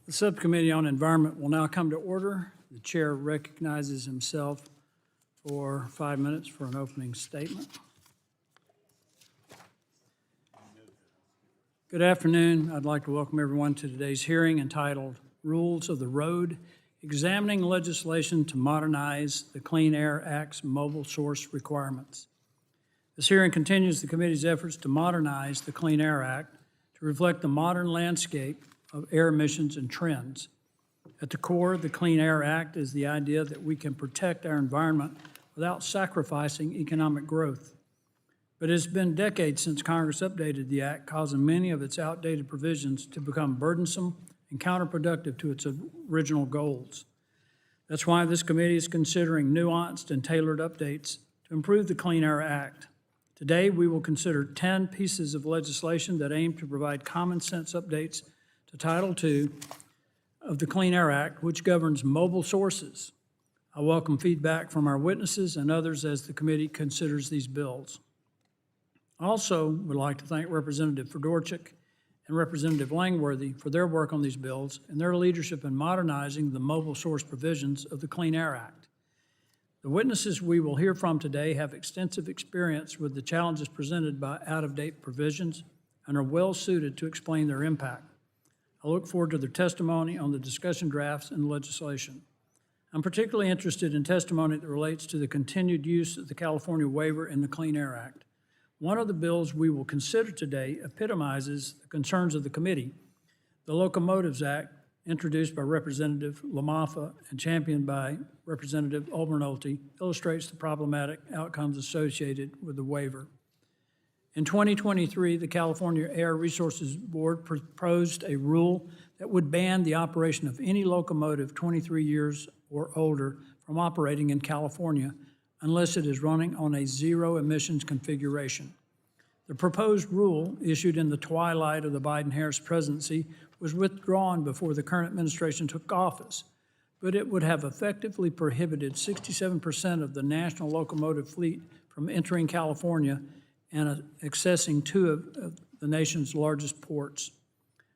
The Subcommittee on Environment will now come to order. The chair recognizes himself for 5 minutes for an opening statement. Good afternoon. I'd like to welcome everyone to today's hearing entitled Rules of the Road, Examining Legislation to Modernize the Clean Air Act's Mobile Source Requirements. This hearing continues the committee's efforts to modernize the Clean Air Act to reflect the modern landscape of air emissions and trends. At the core of the Clean Air Act is the idea that we can protect our environment without sacrificing economic growth. But it's been decades since Congress updated the Act, causing many of its outdated provisions to become burdensome and counterproductive to its original goals. That's why this committee is considering nuanced and tailored updates to improve the Clean Air Act. Today, we will consider 10 pieces of legislation that aim to provide common sense updates to Title II of the Clean Air Act, which governs mobile sources. I welcome feedback from our witnesses and others as the committee considers these bills. I also would like to thank Representative Fedorchik and Representative Langworthy for their work on these bills and their leadership in modernizing the mobile source provisions of the Clean Air Act. The witnesses we will hear from today have extensive experience with the challenges presented by out-of-date provisions and are well suited to explain their impact. I look forward to their testimony on the discussion drafts and legislation. I'm particularly interested in testimony that relates to the continued use of the California waiver in the Clean Air Act. One of the bills we will consider today epitomizes the concerns of the committee. The Locomotives Act, introduced by Representative LaMaffa and championed by Representative Olbernolte, illustrates the problematic outcomes associated with the waiver. In 2023, the California Air Resources Board proposed a rule that would ban the operation of any locomotive 23 years or older from operating in California unless it is running on a zero emissions configuration. The proposed rule, issued in the twilight of the Biden-Harris presidency, was withdrawn before the current administration took office, but it would have effectively prohibited 67% of the national locomotive fleet from entering California and accessing two of the nation's largest ports.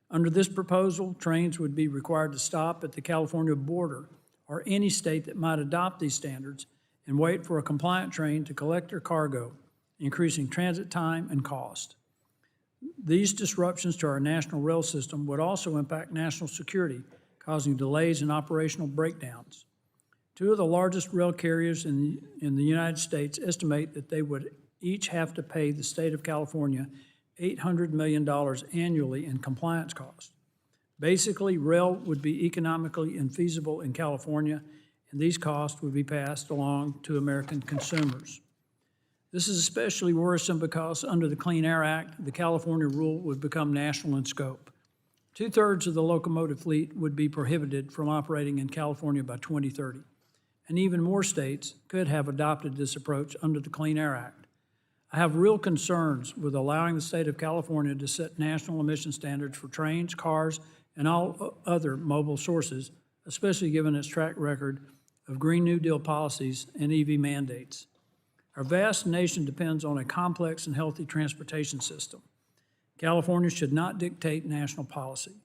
Under this proposal, trains would be required to stop at the California border or any state that might adopt these standards and wait for a compliant train to collect their cargo, increasing transit time and cost. These disruptions to our national rail system would also impact national security, causing delays and operational breakdowns. Two of the largest rail carriers in the United States estimate that they would each have to pay the state of California $800 million annually in compliance costs. Basically, rail would be economically infeasible in California, and these costs would be passed along to American consumers. This is especially worrisome because under the Clean Air Act, the California rule would become national in scope. 2/3 of the locomotive fleet would be prohibited from operating in California by 2030, and even more states could have adopted this approach under the Clean Air Act. I have real concerns with allowing the state of California to set national emission standards for trains, cars, and all other mobile sources, especially given its track record of Green New Deal policies and EV mandates. Our vast nation depends on a complex and healthy transportation system. California should not dictate national policy.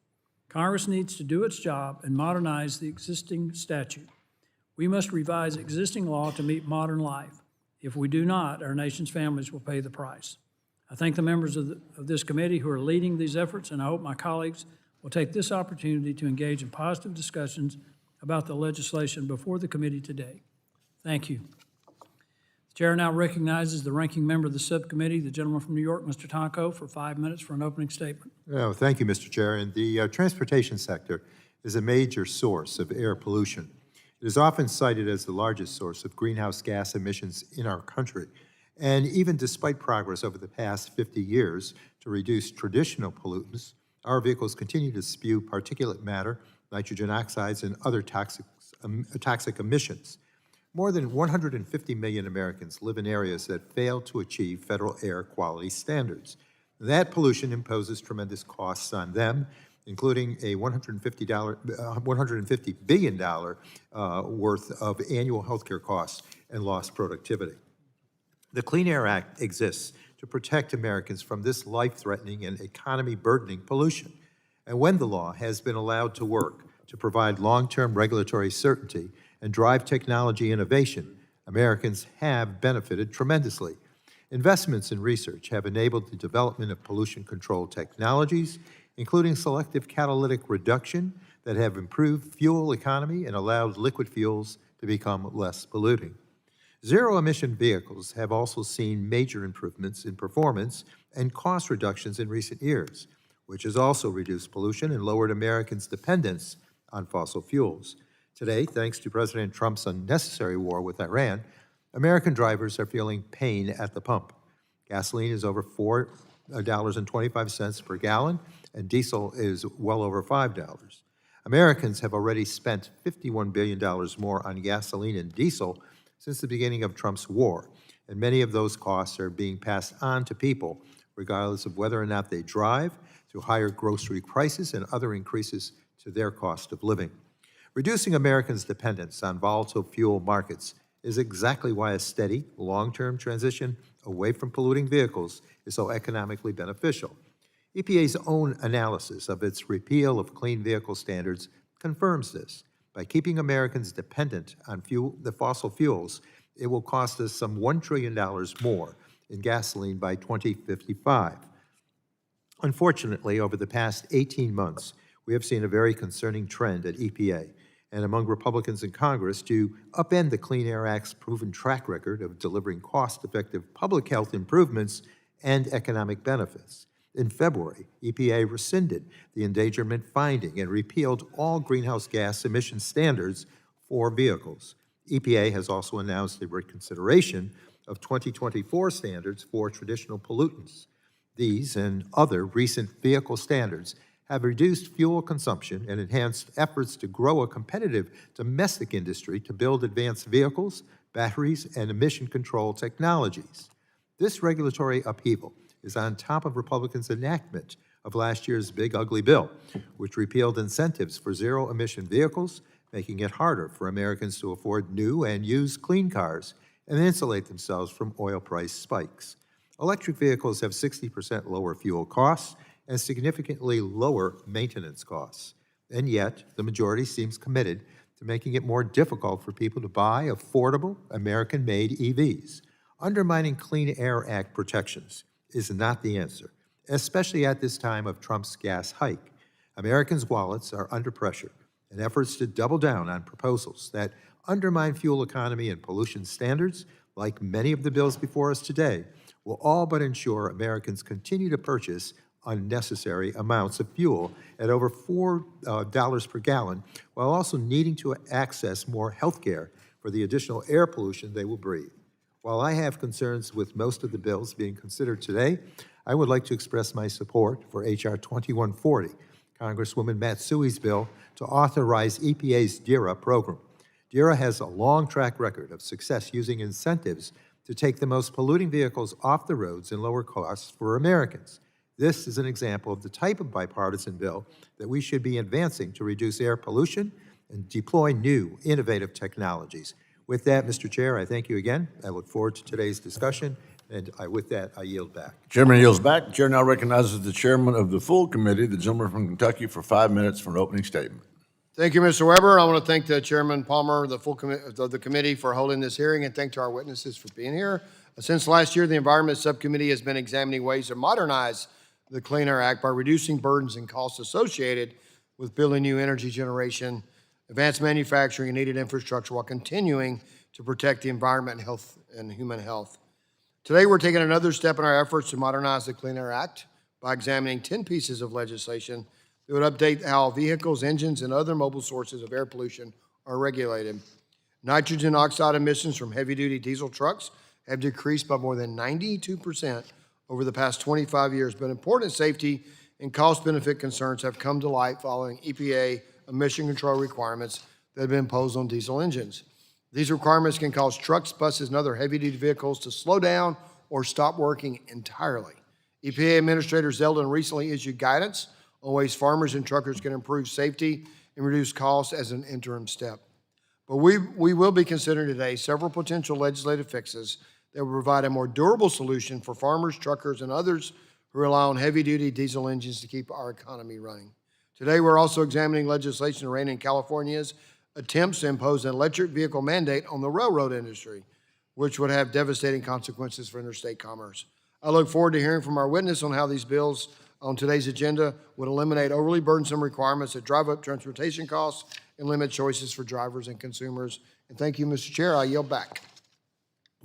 Congress needs to do its job and modernize the existing statute. We must revise existing law to meet modern life. If we do not, our nation's families will pay the price. I thank the members of this committee who are leading these efforts, and I hope my colleagues will take this opportunity to engage in positive discussions about the legislation before the committee today. Thank you. The chair now recognizes the ranking member of the subcommittee, the gentleman from New York, Mr. Tonko, for 5 minutes for an opening statement. Oh, thank you, Mr. Chair. And the transportation sector is a major source of air pollution. It is often cited as the largest source of greenhouse gas emissions in our country. And even despite progress over the past 50 years to reduce traditional pollutants, our vehicles continue to spew particulate matter, nitrogen oxides, and other toxic emissions. More than 150 million Americans live in areas that fail to achieve federal air quality standards. That pollution imposes tremendous costs on them, including a $150 billion worth of annual healthcare costs and lost productivity. The Clean Air Act exists to protect Americans from this life-threatening and economy-burdening pollution. And when the law has been allowed to work to provide long-term regulatory certainty and drive technology innovation, Americans have benefited tremendously. Investments in research have enabled the development of pollution control technologies, including selective catalytic reduction, that have improved fuel economy and allowed liquid fuels to become less polluting. Zero-emission vehicles have also seen major improvements in performance and cost reductions in recent years, which has also reduced pollution and lowered Americans' dependence on fossil fuels. Today, thanks to President Trump's unnecessary war with Iran, American drivers are feeling pain at the pump. Gasoline is over $4.25 per gallon, and diesel is well over $5. Americans have already spent $51 billion more on gasoline and diesel since the beginning of Trump's war, and many of those costs are being passed on to people, regardless of whether or not they drive, through higher grocery prices and other increases to their cost of living. Reducing Americans' dependence on volatile fuel markets is exactly why a steady, long-term transition away from polluting vehicles is so economically beneficial. EPA's own analysis of its repeal of clean vehicle standards confirms this. By keeping Americans dependent on the fossil fuels, it will cost us some $1 trillion more in gasoline by 2055. Unfortunately, over the past 18 months, we have seen a very concerning trend at EPA and among Republicans in Congress to upend the Clean Air Act's proven track record of delivering cost-effective public health improvements and economic benefits. In February, EPA rescinded the endangerment finding and repealed all greenhouse gas emission standards for vehicles. EPA has also announced a reconsideration of 2024 standards for traditional pollutants. These and other recent vehicle standards have reduced fuel consumption and enhanced efforts to grow a competitive domestic industry to build advanced vehicles, batteries, and emission control technologies. This regulatory upheaval is on top of Republicans' enactment of last year's big ugly bill, which repealed incentives for zero-emission vehicles, making it harder for Americans to afford new and used clean cars and insulate themselves from oil price spikes. Electric vehicles have 60% lower fuel costs and significantly lower maintenance costs. And yet, the majority seems committed to making it more difficult for people to buy affordable, American-made EVs. Undermining Clean Air Act protections is not the answer, especially at this time of Trump's gas hike. Americans' wallets are under pressure, and efforts to double down on proposals that undermine fuel economy and pollution standards, like many of the bills before us today, will all but ensure Americans continue to purchase unnecessary amounts of fuel at over $4 per gallon, while also needing to access more health care for the additional air pollution they will breathe. While I have concerns with most of the bills being considered today, I would like to express my support for H.R. 2140, Congresswoman Matsui's bill to authorize EPA's DERA program. DERA has a long track record of success using incentives to take the most polluting vehicles off the roads and lower costs for Americans. This is an example of the type of bipartisan bill that we should be advancing to reduce air pollution and deploy new, innovative technologies. With that, Mr. Chair, I thank you again. I look forward to today's discussion, and with that, I yield back. Chairman yields back. The chair now recognizes the chairman of the full committee, the gentleman from Kentucky, for 5 minutes for an opening statement. Thank you, Mr. Weber. I want to thank the Chairman Palmer, the full committee for holding this hearing, and thank to our witnesses for being here. Since last year, the Environment Subcommittee has been examining ways to modernize the Clean Air Act by reducing burdens and costs associated with building new energy generation, advanced manufacturing, and needed infrastructure while continuing to protect the environment and health and human health. Today, we're taking another step in our efforts to modernize the Clean Air Act by examining 10 pieces of legislation that would update how vehicles, engines, and other mobile sources of air pollution are regulated. Nitrogen oxide emissions from heavy-duty diesel trucks have decreased by more than 92% over the past 25 years, but important safety and cost-benefit concerns have come to light following EPA emission control requirements that have been imposed on diesel engines. These requirements can cause trucks, buses, and other heavy-duty vehicles to slow down or stop working entirely. EPA Administrator Zeldin recently issued guidance on ways farmers and truckers can improve safety and reduce costs as an interim step. But we will be considering today several potential legislative fixes that will provide a more durable solution for farmers, truckers, and others who rely on heavy-duty diesel engines to keep our economy running. Today, we're also examining legislation reigning in California's attempts to impose an electric vehicle mandate on the railroad industry, which would have devastating consequences for interstate commerce. I look forward to hearing from our witness on how these bills on today's agenda would eliminate overly burdensome requirements that drive up transportation costs and limit choices for drivers and consumers. And thank you, Mr. Chair. I yield back.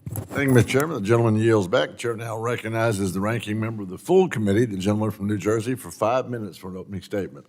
Thank you, Mr. Chairman. The gentleman yields back. The chair now recognizes the ranking member of the full committee, the gentleman from New Jersey, for 5 minutes for an opening statement.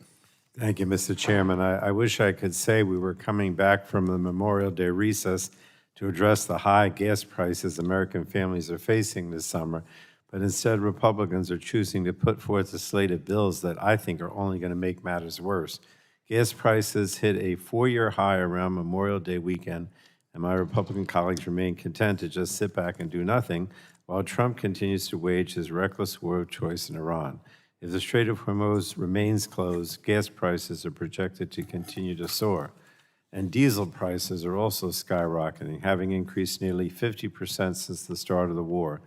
Thank you, Mr. Chairman. I wish I could say we were coming back from the Memorial Day recess to address the high gas prices American families are facing this summer, but instead Republicans are choosing to put forth a slate of bills that I think are only going to make matters worse. Gas prices hit a 4-year high around Memorial Day weekend, and my Republican colleagues remain content to just sit back and do nothing while Trump continues to wage his reckless war of choice in Iran. If the Strait of Hormuz remains closed, gas prices are projected to continue to soar. And diesel prices are also skyrocketing, having increased nearly 50% since the start of the war.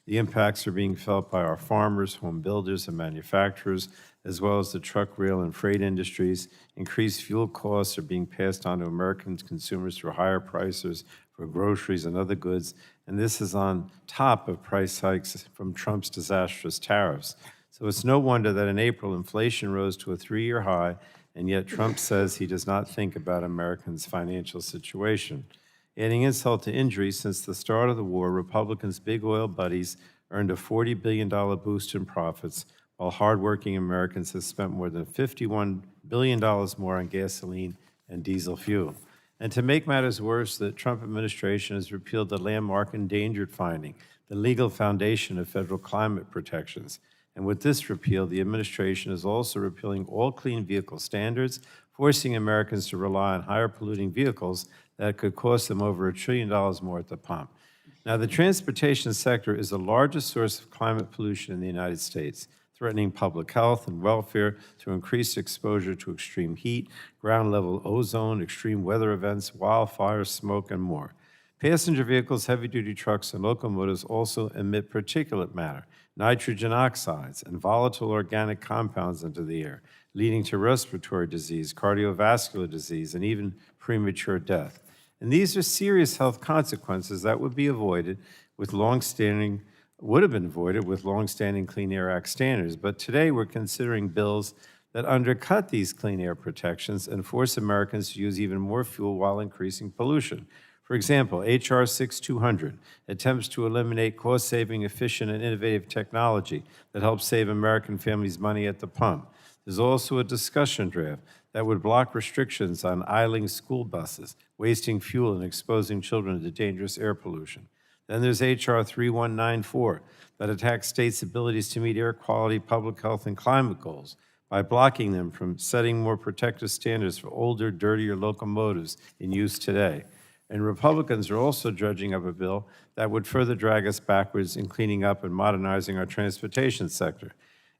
The impacts are being felt by our farmers, home builders, and manufacturers, as well as the truck, rail, and freight industries. Increased fuel costs are being passed on to American consumers through higher prices for groceries and other goods, and this is on top of price hikes from Trump's disastrous tariffs. So it's no wonder that in April, inflation rose to a 3-year high, and yet Trump says he does not think about Americans' financial situation. Adding insult to injury, since the start of the war, Republicans' big oil buddies earned a $40 billion boost in profits, while hardworking Americans have spent more than $51 billion more on gasoline and diesel fuel. And to make matters worse, the Trump administration has repealed the landmark endangered finding, the legal foundation of federal climate protections. And with this repeal, the administration is also repealing all clean vehicle standards, forcing Americans to rely on higher polluting vehicles that could cost them over $1 trillion more at the pump. Now, the transportation sector is the largest source of climate pollution in the United States, threatening public health and welfare through increased exposure to extreme heat, ground-level ozone, extreme weather events, wildfires, smoke, and more. Passenger vehicles, heavy-duty trucks, and locomotives also emit particulate matter, nitrogen oxides, and volatile organic compounds into the air, leading to respiratory disease, cardiovascular disease, and even premature death. And these are serious health consequences that would have been avoided with longstanding Clean Air Act standards. But today we're considering bills that undercut these clean air protections and force Americans to use even more fuel while increasing pollution. For example, H.R. 6200 attempts to eliminate cost-saving, efficient, and innovative technology that helps save American families money at the pump. There's also a discussion draft that would block restrictions on idling school buses, wasting fuel, and exposing children to dangerous air pollution. Then there's H.R. 3194 that attacks states' abilities to meet air quality, public health, and climate goals by blocking them from setting more protective standards for older, dirtier locomotives in use today. And Republicans are also dredging up a bill that would further drag us backwards in cleaning up and modernizing our transportation sector.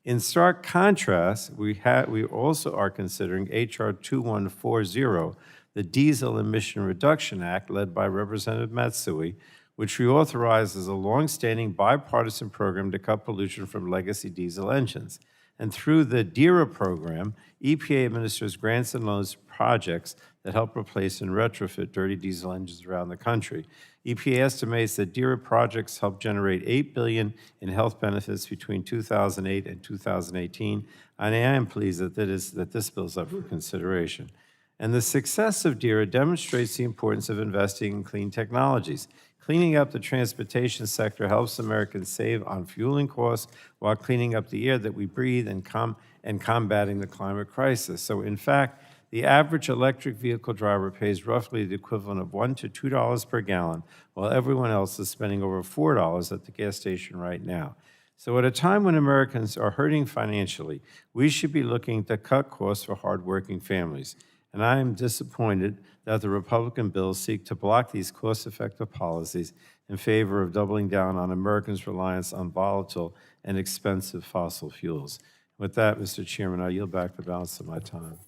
In stark contrast, we also are considering H.R. 2140, the Diesel Emission Reduction Act led by Representative Matsui, which reauthorizes a longstanding bipartisan program to cut pollution from legacy diesel engines. And through the DERA program, EPA administers grants and loans to projects that help replace and retrofit dirty diesel engines around the country. EPA estimates that DERA projects help generate $8 billion in health benefits between 2008 and 2018, and I am pleased that this bill is up for consideration. And the success of DERA demonstrates the importance of investing in clean technologies. Cleaning up the transportation sector helps Americans save on fueling costs while cleaning up the air that we breathe and combating the climate crisis. So in fact, the average electric vehicle driver pays roughly the equivalent of $1 to $2 per gallon, while everyone else is spending over $4 at the gas station right now. So at a time when Americans are hurting financially, we should be looking to cut costs for hardworking families. And I am disappointed that the Republican bills seek to block these cost-effective policies in favor of doubling down on Americans' reliance on volatile and expensive fossil fuels. With that, Mr. Chairman, I yield back the balance of my time.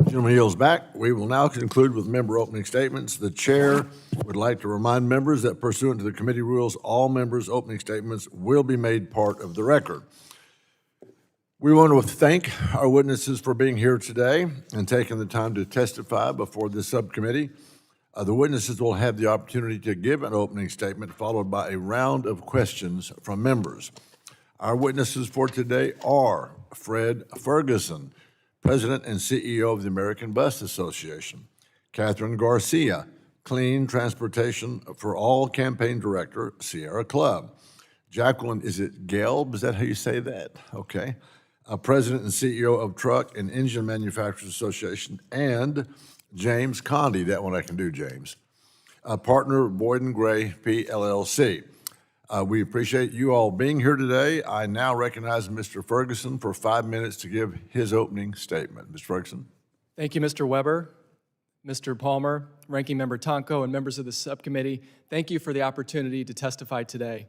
Gentleman yields back. We will now conclude with member opening statements. The chair would like to remind members that pursuant to the committee rules, all members' opening statements will be made part of the record. We want to thank our witnesses for being here today and taking the time to testify before this subcommittee. The witnesses will have the opportunity to give an opening statement followed by a round of questions from members. Our witnesses for today are Fred Ferguson, President and CEO of the American Bus Association; Catherine Garcia, Clean Transportation for All Campaign Director, Sierra Club; Jacqueline, is it Gelb? Is that how you say that? Okay. President and CEO of Truck and Engine Manufacturers Association; and James Conde, that one I can do, James, partner Boyden Gray PLLC. We appreciate you all being here today. I now recognize Mr. Ferguson for 5 minutes to give his opening statement. Mr. Ferguson. Thank you, Mr. Weber, Mr. Palmer, Ranking Member Tonko, and members of the subcommittee. Thank you for the opportunity to testify today.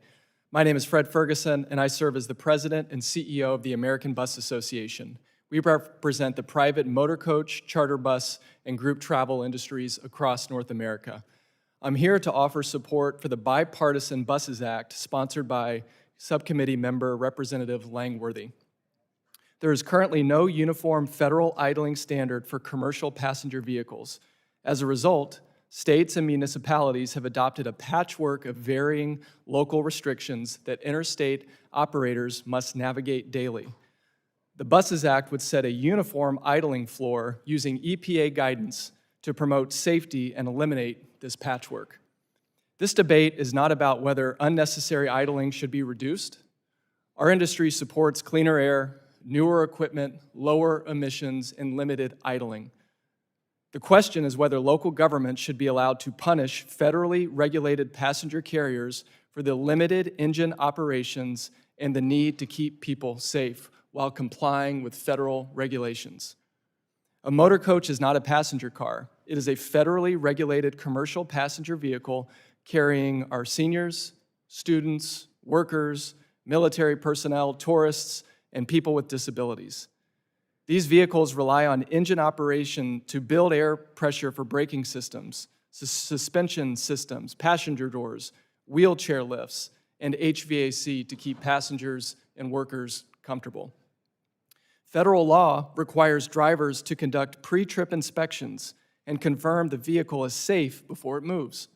My name is Fred Ferguson, and I serve as the President and CEO of the American Bus Association. We represent the private motor coach, charter bus, and group travel industries across North America. I'm here to offer support for the Bipartisan Buses Act sponsored by Subcommittee member Representative Langworthy. There is currently no uniform federal idling standard for commercial passenger vehicles. As a result, states and municipalities have adopted a patchwork of varying local restrictions that interstate operators must navigate daily. The Buses Act would set a uniform idling floor using EPA guidance to promote safety and eliminate this patchwork. This debate is not about whether unnecessary idling should be reduced. Our industry supports cleaner air, newer equipment, lower emissions, and limited idling. The question is whether local governments should be allowed to punish federally regulated passenger carriers for the limited engine operations and the need to keep people safe while complying with federal regulations. A motor coach is not a passenger car. It is a federally regulated commercial passenger vehicle carrying our seniors, students, workers, military personnel, tourists, and people with disabilities. These vehicles rely on engine operation to build air pressure for braking systems, suspension systems, passenger doors, wheelchair lifts, and HVAC to keep passengers and workers comfortable. Federal law requires drivers to conduct pre-trip inspections and confirm the vehicle is safe before it moves.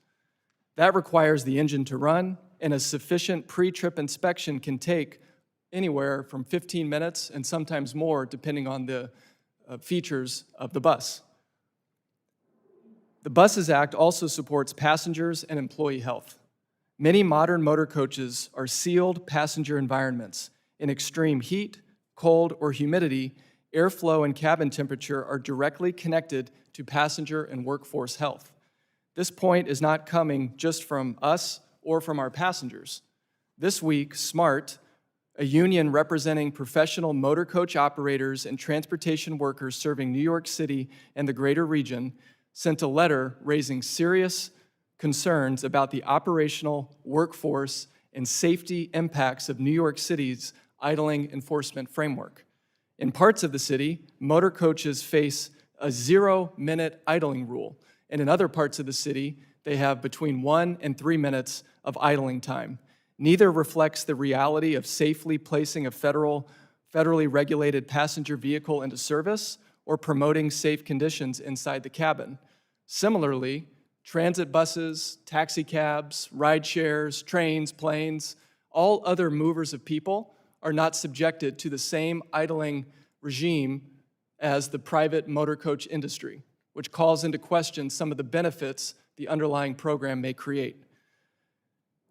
That requires the engine to run, and a sufficient pre-trip inspection can take anywhere from 15 minutes and sometimes more depending on the features of the bus. The Buses Act also supports passengers and employee health. Many modern motor coaches are sealed passenger environments. In extreme heat, cold, or humidity, airflow and cabin temperature are directly connected to passenger and workforce health. This point is not coming just from us or from our passengers. This week, SMART, a union representing professional motor coach operators and transportation workers serving New York City and the greater region, sent a letter raising serious concerns about the operational, workforce, and safety impacts of New York City's idling enforcement framework. In parts of the city, motor coaches face a 0-minute idling rule, and in other parts of the city, they have between 1 and 3 minutes of idling time. Neither reflects the reality of safely placing a federally regulated passenger vehicle into service or promoting safe conditions inside the cabin. Similarly, transit buses, taxi cabs, ride shares, trains, planes, all other movers of people are not subjected to the same idling regime as the private motor coach industry, which calls into question some of the benefits the underlying program may create.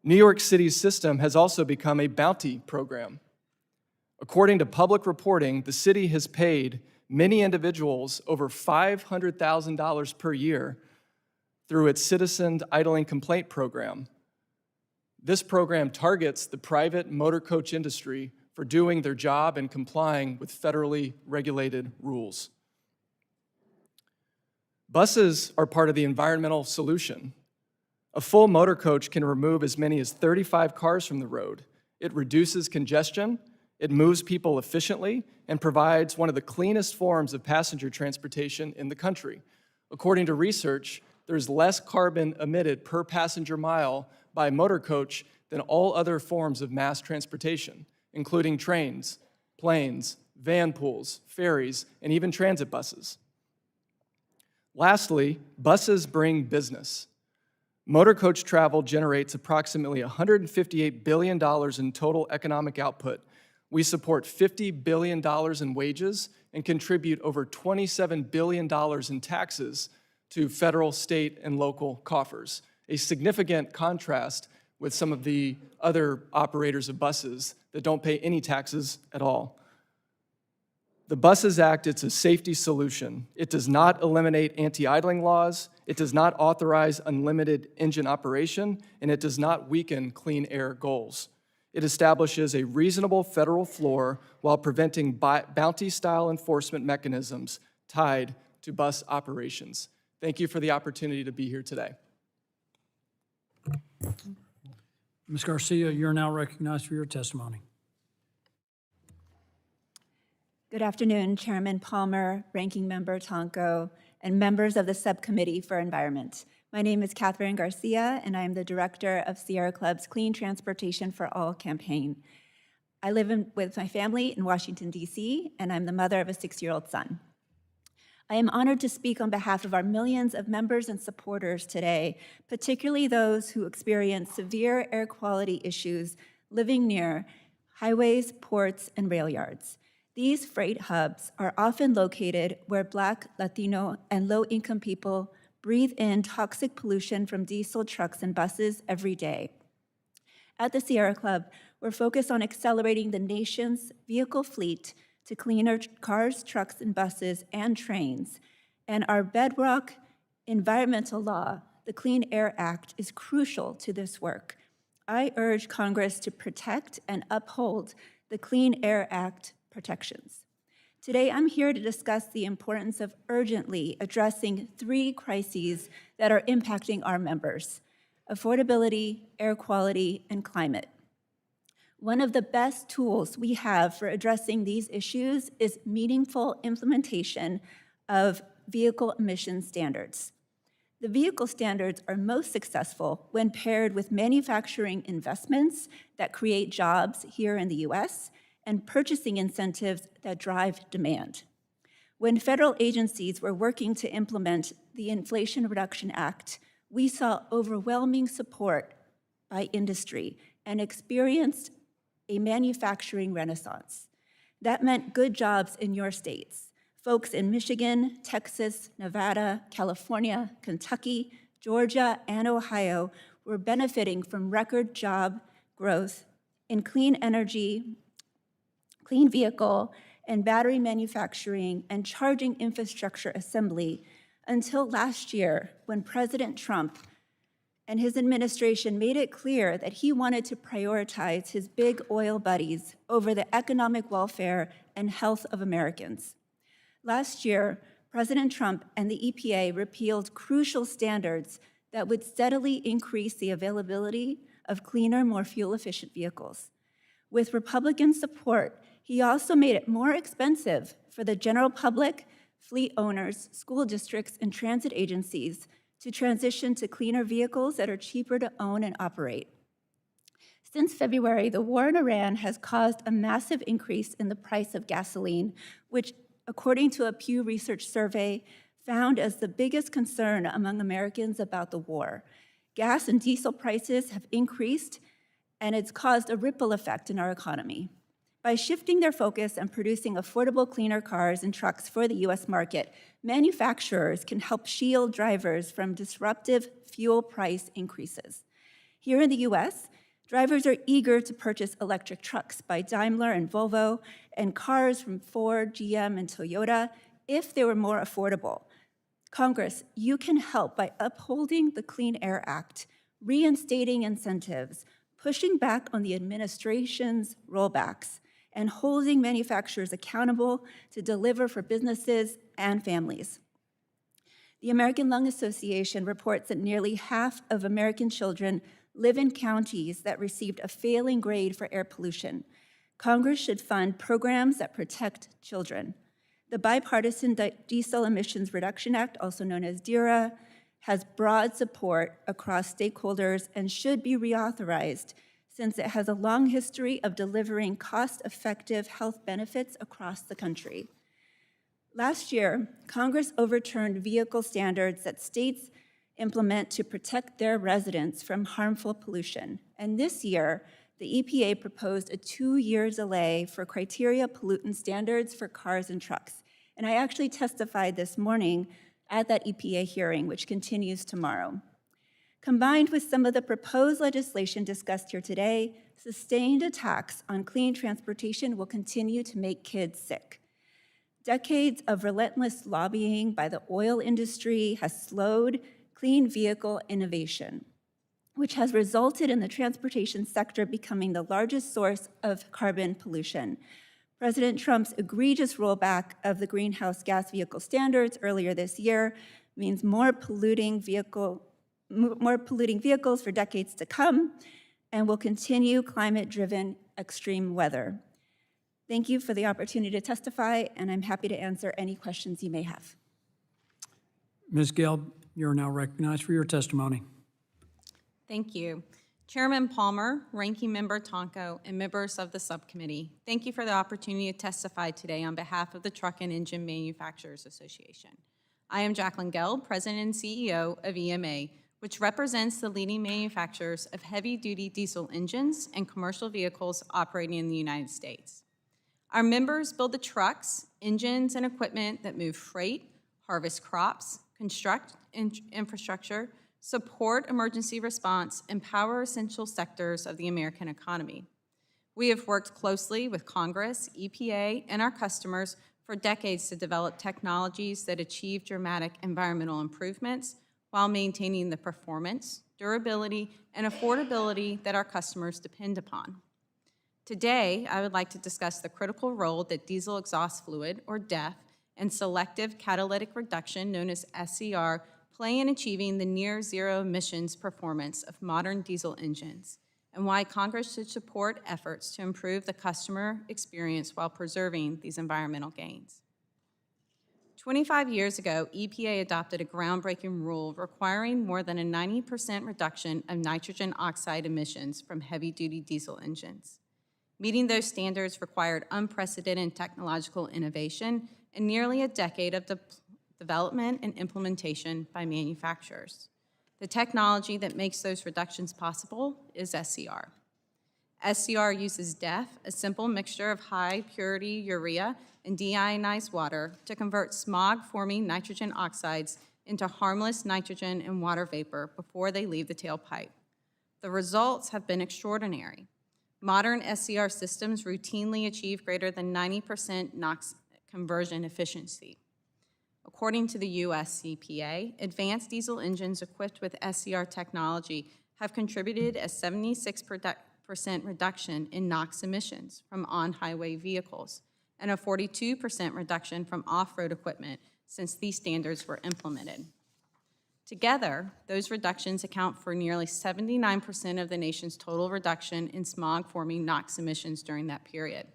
New York City's system has also become a bounty program. According to public reporting, the city has paid many individuals over $500,000 per year through its citizen idling complaint program. This program targets the private motor coach industry for doing their job and complying with federally regulated rules. Buses are part of the environmental solution. A full motor coach can remove as many as 35 cars from the road. It reduces congestion, it moves people efficiently, and provides one of the cleanest forms of passenger transportation in the country. According to research, there's less carbon emitted per passenger mile by motor coach than all other forms of mass transportation, including trains, planes, van pools, ferries, and even transit buses. Lastly, buses bring business. Motor coach travel generates approximately $158 billion in total economic output. We support $50 billion in wages and contribute over $27 billion in taxes to federal, state, and local coffers, a significant contrast with some of the other operators of buses that don't pay any taxes at all. The Buses Act, it's a safety solution. It does not eliminate anti-idling laws, it does not authorize unlimited engine operation, and it does not weaken clean air goals. It establishes a reasonable federal floor while preventing bounty-style enforcement mechanisms tied to bus operations. Thank you for the opportunity to be here today. Ms. Garcia, you're now recognized for your testimony. Good afternoon, Chairman Palmer, Ranking Member Tonko, and members of the Subcommittee for Environment. My name is Catherine Garcia, and I am the director of Sierra Club's Clean Transportation for All campaign. I live with my family in Washington, D.C., and I'm the mother of a 6-year-old son. I am honored to speak on behalf of our millions of members and supporters today, particularly those who experience severe air quality issues living near highways, ports, and rail yards. These freight hubs are often located where Black, Latino, and low-income people breathe in toxic pollution from diesel trucks and buses every day. At the Sierra Club, we're focused on accelerating the nation's vehicle fleet to cleaner cars, trucks, and buses, and trains. And our bedrock environmental law, the Clean Air Act, is crucial to this work. I urge Congress to protect and uphold the Clean Air Act protections. Today, I'm here to discuss the importance of urgently addressing 3 crises that are impacting our members: affordability, air quality, and climate. One of the best tools we have for addressing these issues is meaningful implementation of vehicle emission standards. The vehicle standards are most successful when paired with manufacturing investments that create jobs here in the U.S., and purchasing incentives that drive demand. When federal agencies were working to implement the Inflation Reduction Act, we saw overwhelming support by industry and experienced a manufacturing renaissance. That meant good jobs in your states. Folks in Michigan, Texas, Nevada, California, Kentucky, Georgia, and Ohio were benefiting from record job growth in clean energy, clean vehicle, and battery manufacturing and charging infrastructure assembly until last year, when President Trump and his administration made it clear that he wanted to prioritize his big oil buddies over the economic welfare and health of Americans. Last year, President Trump and the EPA repealed crucial standards that would steadily increase the availability of cleaner, more fuel-efficient vehicles. With Republican support, he also made it more expensive for the general public, fleet owners, school districts, and transit agencies to transition to cleaner vehicles that are cheaper to own and operate. Since February, the war in Iran has caused a massive increase in the price of gasoline, which, according to a Pew Research survey, found as the biggest concern among Americans about the war. Gas and diesel prices have increased, and it's caused a ripple effect in our economy. By shifting their focus and producing affordable, cleaner cars and trucks for the U.S. market, manufacturers can help shield drivers from disruptive fuel price increases. Here in the U.S., drivers are eager to purchase electric trucks by Daimler and Volvo and cars from Ford, GM, and Toyota if they were more affordable. Congress, you can help by upholding the Clean Air Act, reinstating incentives, pushing back on the administration's rollbacks, and holding manufacturers accountable to deliver for businesses and families. The American Lung Association reports that nearly half of American children live in counties that received a failing grade for air pollution. Congress should fund programs that protect children. The Bipartisan Diesel Emissions Reduction Act, also known as DERA, has broad support across stakeholders and should be reauthorized since it has a long history of delivering cost-effective health benefits across the country. Last year, Congress overturned vehicle standards that states implement to protect their residents from harmful pollution. And this year, the EPA proposed a 2-year delay for criteria pollutant standards for cars and trucks. And I actually testified this morning at that EPA hearing, which continues tomorrow. Combined with some of the proposed legislation discussed here today, sustained attacks on clean transportation will continue to make kids sick. Decades of relentless lobbying by the oil industry has slowed clean vehicle innovation, which has resulted in the transportation sector becoming the largest source of carbon pollution. President Trump's egregious rollback of the greenhouse gas vehicle standards earlier this year means more polluting vehicles for decades to come and will continue climate-driven extreme weather. Thank you for the opportunity to testify, and I'm happy to answer any questions you may have. Ms. Gelb, you're now recognized for your testimony. Thank you. Chairman Palmer, Ranking Member Tonko, and members of the subcommittee, thank you for the opportunity to testify today on behalf of the Truck and Engine Manufacturers Association. I am Jacqueline Gelb, President and CEO of EMA, which represents the leading manufacturers of heavy-duty diesel engines and commercial vehicles operating in the United States. Our members build the trucks, engines, and equipment that move freight, harvest crops, construct infrastructure, support emergency response, and power essential sectors of the American economy. We have worked closely with Congress, EPA, and our customers for decades to develop technologies that achieve dramatic environmental improvements while maintaining the performance, durability, and affordability that our customers depend upon. Today, I would like to discuss the critical role that diesel exhaust fluid, or DEF, and selective catalytic reduction, known as SCR, play in achieving the near-zero emissions performance of modern diesel engines, and why Congress should support efforts to improve the customer experience while preserving these environmental gains. 25 years ago, EPA adopted a groundbreaking rule requiring more than a 90% reduction of nitrogen oxide emissions from heavy-duty diesel engines. Meeting those standards required unprecedented technological innovation and nearly a decade of development and implementation by manufacturers. The technology that makes those reductions possible is SCR. SCR uses DEF, a simple mixture of high-purity urea and deionized water, to convert smog-forming nitrogen oxides into harmless nitrogen and water vapor before they leave the tailpipe. The results have been extraordinary. Modern SCR systems routinely achieve greater than 90% NOx conversion efficiency. According to the US EPA, advanced diesel engines equipped with SCR technology have contributed a 76% reduction in NOx emissions from on-highway vehicles and a 42% reduction from off-road equipment since these standards were implemented. Together, those reductions account for nearly 79% of the nation's total reduction in smog-forming NOx emissions during that period.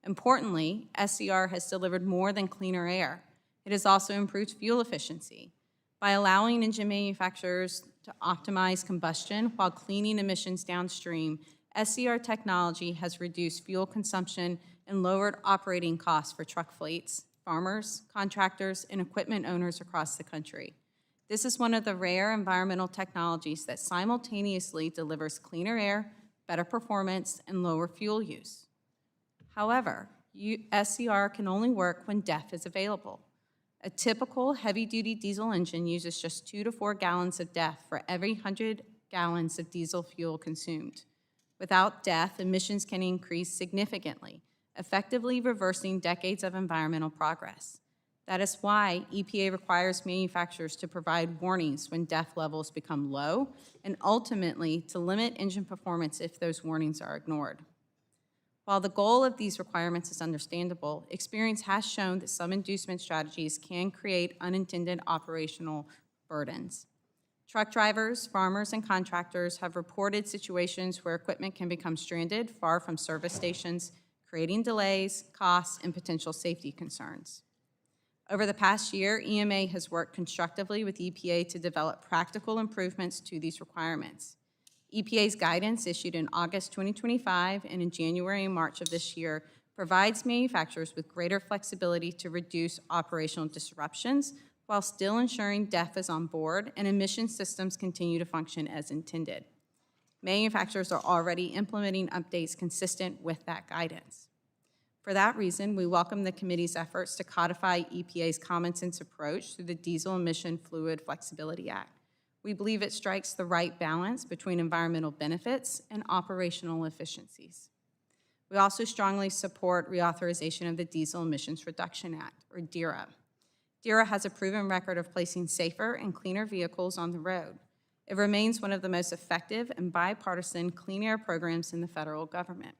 Importantly, SCR has delivered more than cleaner air. It has also improved fuel efficiency. By allowing engine manufacturers to optimize combustion while cleaning emissions downstream, SCR technology has reduced fuel consumption and lowered operating costs for truck fleets, farmers, contractors, and equipment owners across the country. This is one of the rare environmental technologies that simultaneously delivers cleaner air, better performance, and lower fuel use. However, SCR can only work when DEF is available. A typical heavy-duty diesel engine uses just 2 to 4 gallons of DEF for every 100 gallons of diesel fuel consumed. Without DEF, emissions can increase significantly, effectively reversing decades of environmental progress. That is why EPA requires manufacturers to provide warnings when DEF levels become low, and ultimately to limit engine performance if those warnings are ignored. While the goal of these requirements is understandable, experience has shown that some inducement strategies can create unintended operational burdens. Truck drivers, farmers, and contractors have reported situations where equipment can become stranded far from service stations, creating delays, costs, and potential safety concerns. Over the past year, EMA has worked constructively with EPA to develop practical improvements to these requirements. EPA's guidance issued in August 2025 and in January and March of this year provides manufacturers with greater flexibility to reduce operational disruptions while still ensuring DEF is on board and emission systems continue to function as intended. Manufacturers are already implementing updates consistent with that guidance. For that reason, we welcome the committee's efforts to codify EPA's common sense approach through the Diesel Emission Fluid Flexibility Act. We believe it strikes the right balance between environmental benefits and operational efficiencies. We also strongly support reauthorization of the Diesel Emissions Reduction Act, or DERA. DERA has a proven record of placing safer and cleaner vehicles on the road. It remains one of the most effective and bipartisan clean air programs in the federal government.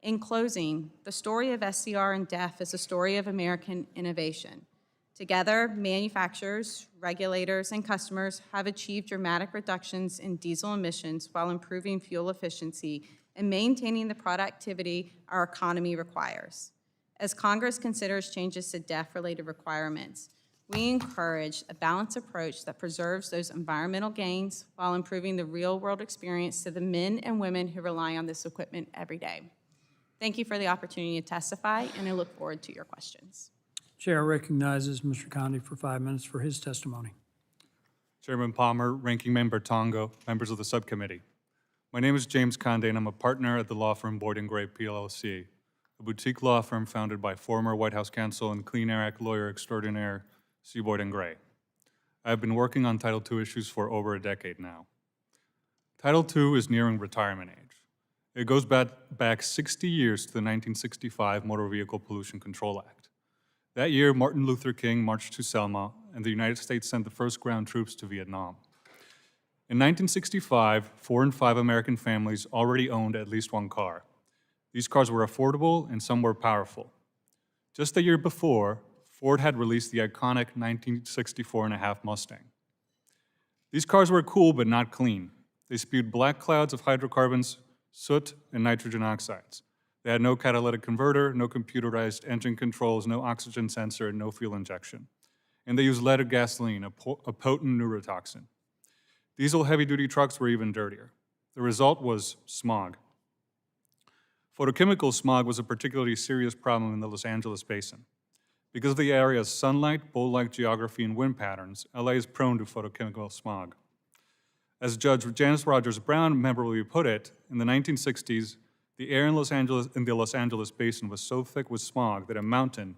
In closing, the story of SCR and DEF is a story of American innovation. Together, manufacturers, regulators, and customers have achieved dramatic reductions in diesel emissions while improving fuel efficiency and maintaining the productivity our economy requires. As Congress considers changes to DEF-related requirements, we encourage a balanced approach that preserves those environmental gains while improving the real-world experience to the men and women who rely on this equipment every day. Thank you for the opportunity to testify, and I look forward to your questions. Chair recognizes Mr. Condi for 5 minutes for his testimony. Chairman Palmer, Ranking Member Tonko, members of the subcommittee. My name is James Conde, and I'm a partner at the law firm Boyd & Gray, PLLC, a boutique law firm founded by former White House counsel and Clean Air Act lawyer extraordinaire C. Boyd & Gray. I have been working on Title II issues for over a decade now. Title II is nearing retirement age. It goes back 60 years to the 1965 Motor Vehicle Pollution Control Act. That year, Martin Luther King marched to Selma, and the United States sent the first ground troops to Vietnam. In 1965, 4 in 5 American families already owned at least one car. These cars were affordable and some were powerful. Just the year before, Ford had released the iconic 1964.5 Mustang. These cars were cool but not clean. They spewed black clouds of hydrocarbons, soot, and nitrogen oxides. They had no catalytic converter, no computerized engine controls, no oxygen sensor, and no fuel injection. And they used leaded gasoline, a potent neurotoxin. Diesel heavy-duty trucks were even dirtier. The result was smog. Photochemical smog was a particularly serious problem in the Los Angeles basin. Because of the area's sunlight, bowl-like geography, and wind patterns, LA is prone to photochemical smog. As Judge Janice Rogers Brown memorably put it, in the 1960s, the air in the Los Angeles basin was so thick with smog that a mountain,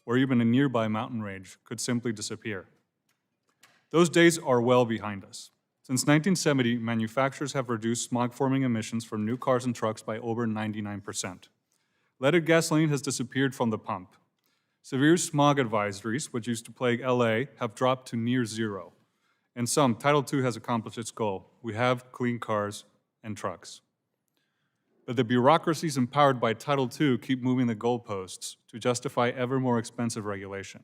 or even a nearby mountain range, could simply disappear. Those days are well behind us. Since 1970, manufacturers have reduced smog-forming emissions from new cars and trucks by over 99%. Leaded gasoline has disappeared from the pump. Severe smog advisories, which used to plague LA, have dropped to near zero. In sum, Title II has accomplished its goal. We have clean cars and trucks. But the bureaucracies empowered by Title II keep moving the goalposts to justify ever more expensive regulation.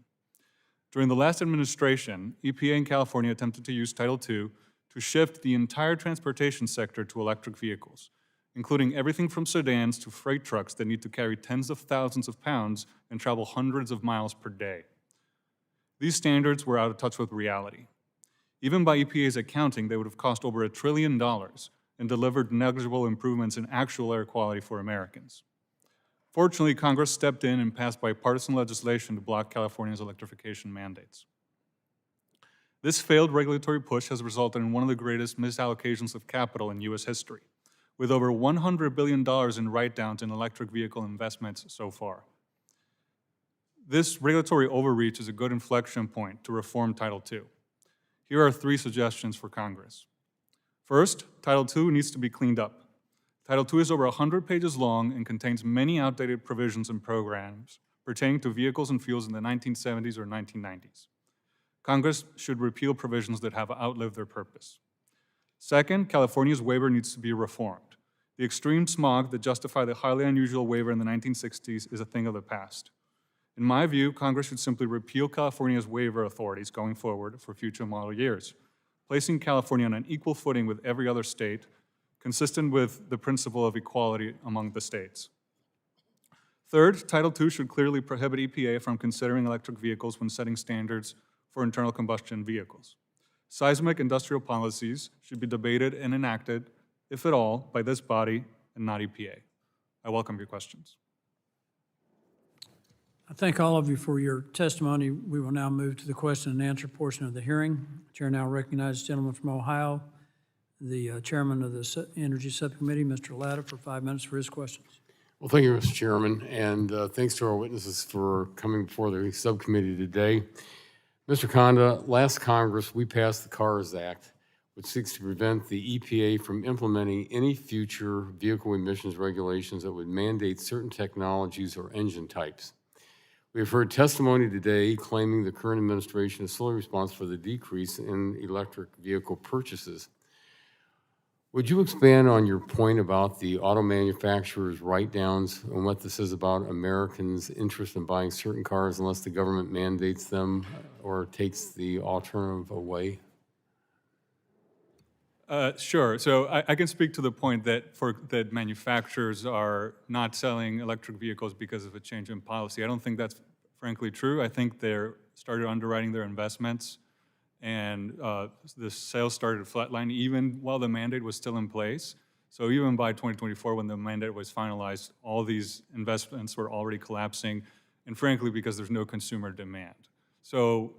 During the last administration, EPA in California attempted to use Title II to shift the entire transportation sector to electric vehicles, including everything from sedans to freight trucks that need to carry tens of thousands of pounds and travel hundreds of miles per day. These standards were out of touch with reality. Even by EPA's accounting, they would have cost over $1 trillion and delivered negligible improvements in actual air quality for Americans. Fortunately, Congress stepped in and passed bipartisan legislation to block California's electrification mandates. This failed regulatory push has resulted in one of the greatest misallocations of capital in U.S. history, with over $100 billion in write-downs in electric vehicle investments so far. This regulatory overreach is a good inflection point to reform Title II. Here are 3 suggestions for Congress. First, Title II needs to be cleaned up. Title II is over 100 pages long and contains many outdated provisions and programs pertaining to vehicles and fuels in the 1970s or 1990s. Congress should repeal provisions that have outlived their purpose. Second, California's waiver needs to be reformed. The extreme smog that justified the highly unusual waiver in the 1960s is a thing of the past. In my view, Congress should simply repeal California's waiver authorities going forward for future model years, placing California on an equal footing with every other state, consistent with the principle of equality among the states. Third, Title II should clearly prohibit EPA from considering electric vehicles when setting standards for internal combustion vehicles. Seismic industrial policies should be debated and enacted, if at all, by this body and not EPA. I welcome your questions. I thank all of you for your testimony. We will now move to the question and answer portion of the hearing. Chair now recognizes the gentleman from Ohio, the chairman of the Energy Subcommittee, Mr. Latta, for 5 minutes for his questions. Well, thank you, Mr. Chairman, and thanks to our witnesses for coming before the subcommittee today. Mr. Conda, last Congress, we passed the CARS Act, which seeks to prevent the EPA from implementing any future vehicle emissions regulations that would mandate certain technologies or engine types. We have heard testimony today claiming the current administration is solely responsible for the decrease in electric vehicle purchases. Would you expand on your point about the auto manufacturers' write-downs and what this is about Americans' interest in buying certain cars unless the government mandates them or takes the alternative away? Sure. So I can speak to the point that manufacturers are not selling electric vehicles because of a change in policy. I don't think that's frankly true. I think they're started underwriting their investments, and the sales started flatlining even while the mandate was still in place. So even by 2024, when the mandate was finalized, all these investments were already collapsing, and frankly, because there's no consumer demand. So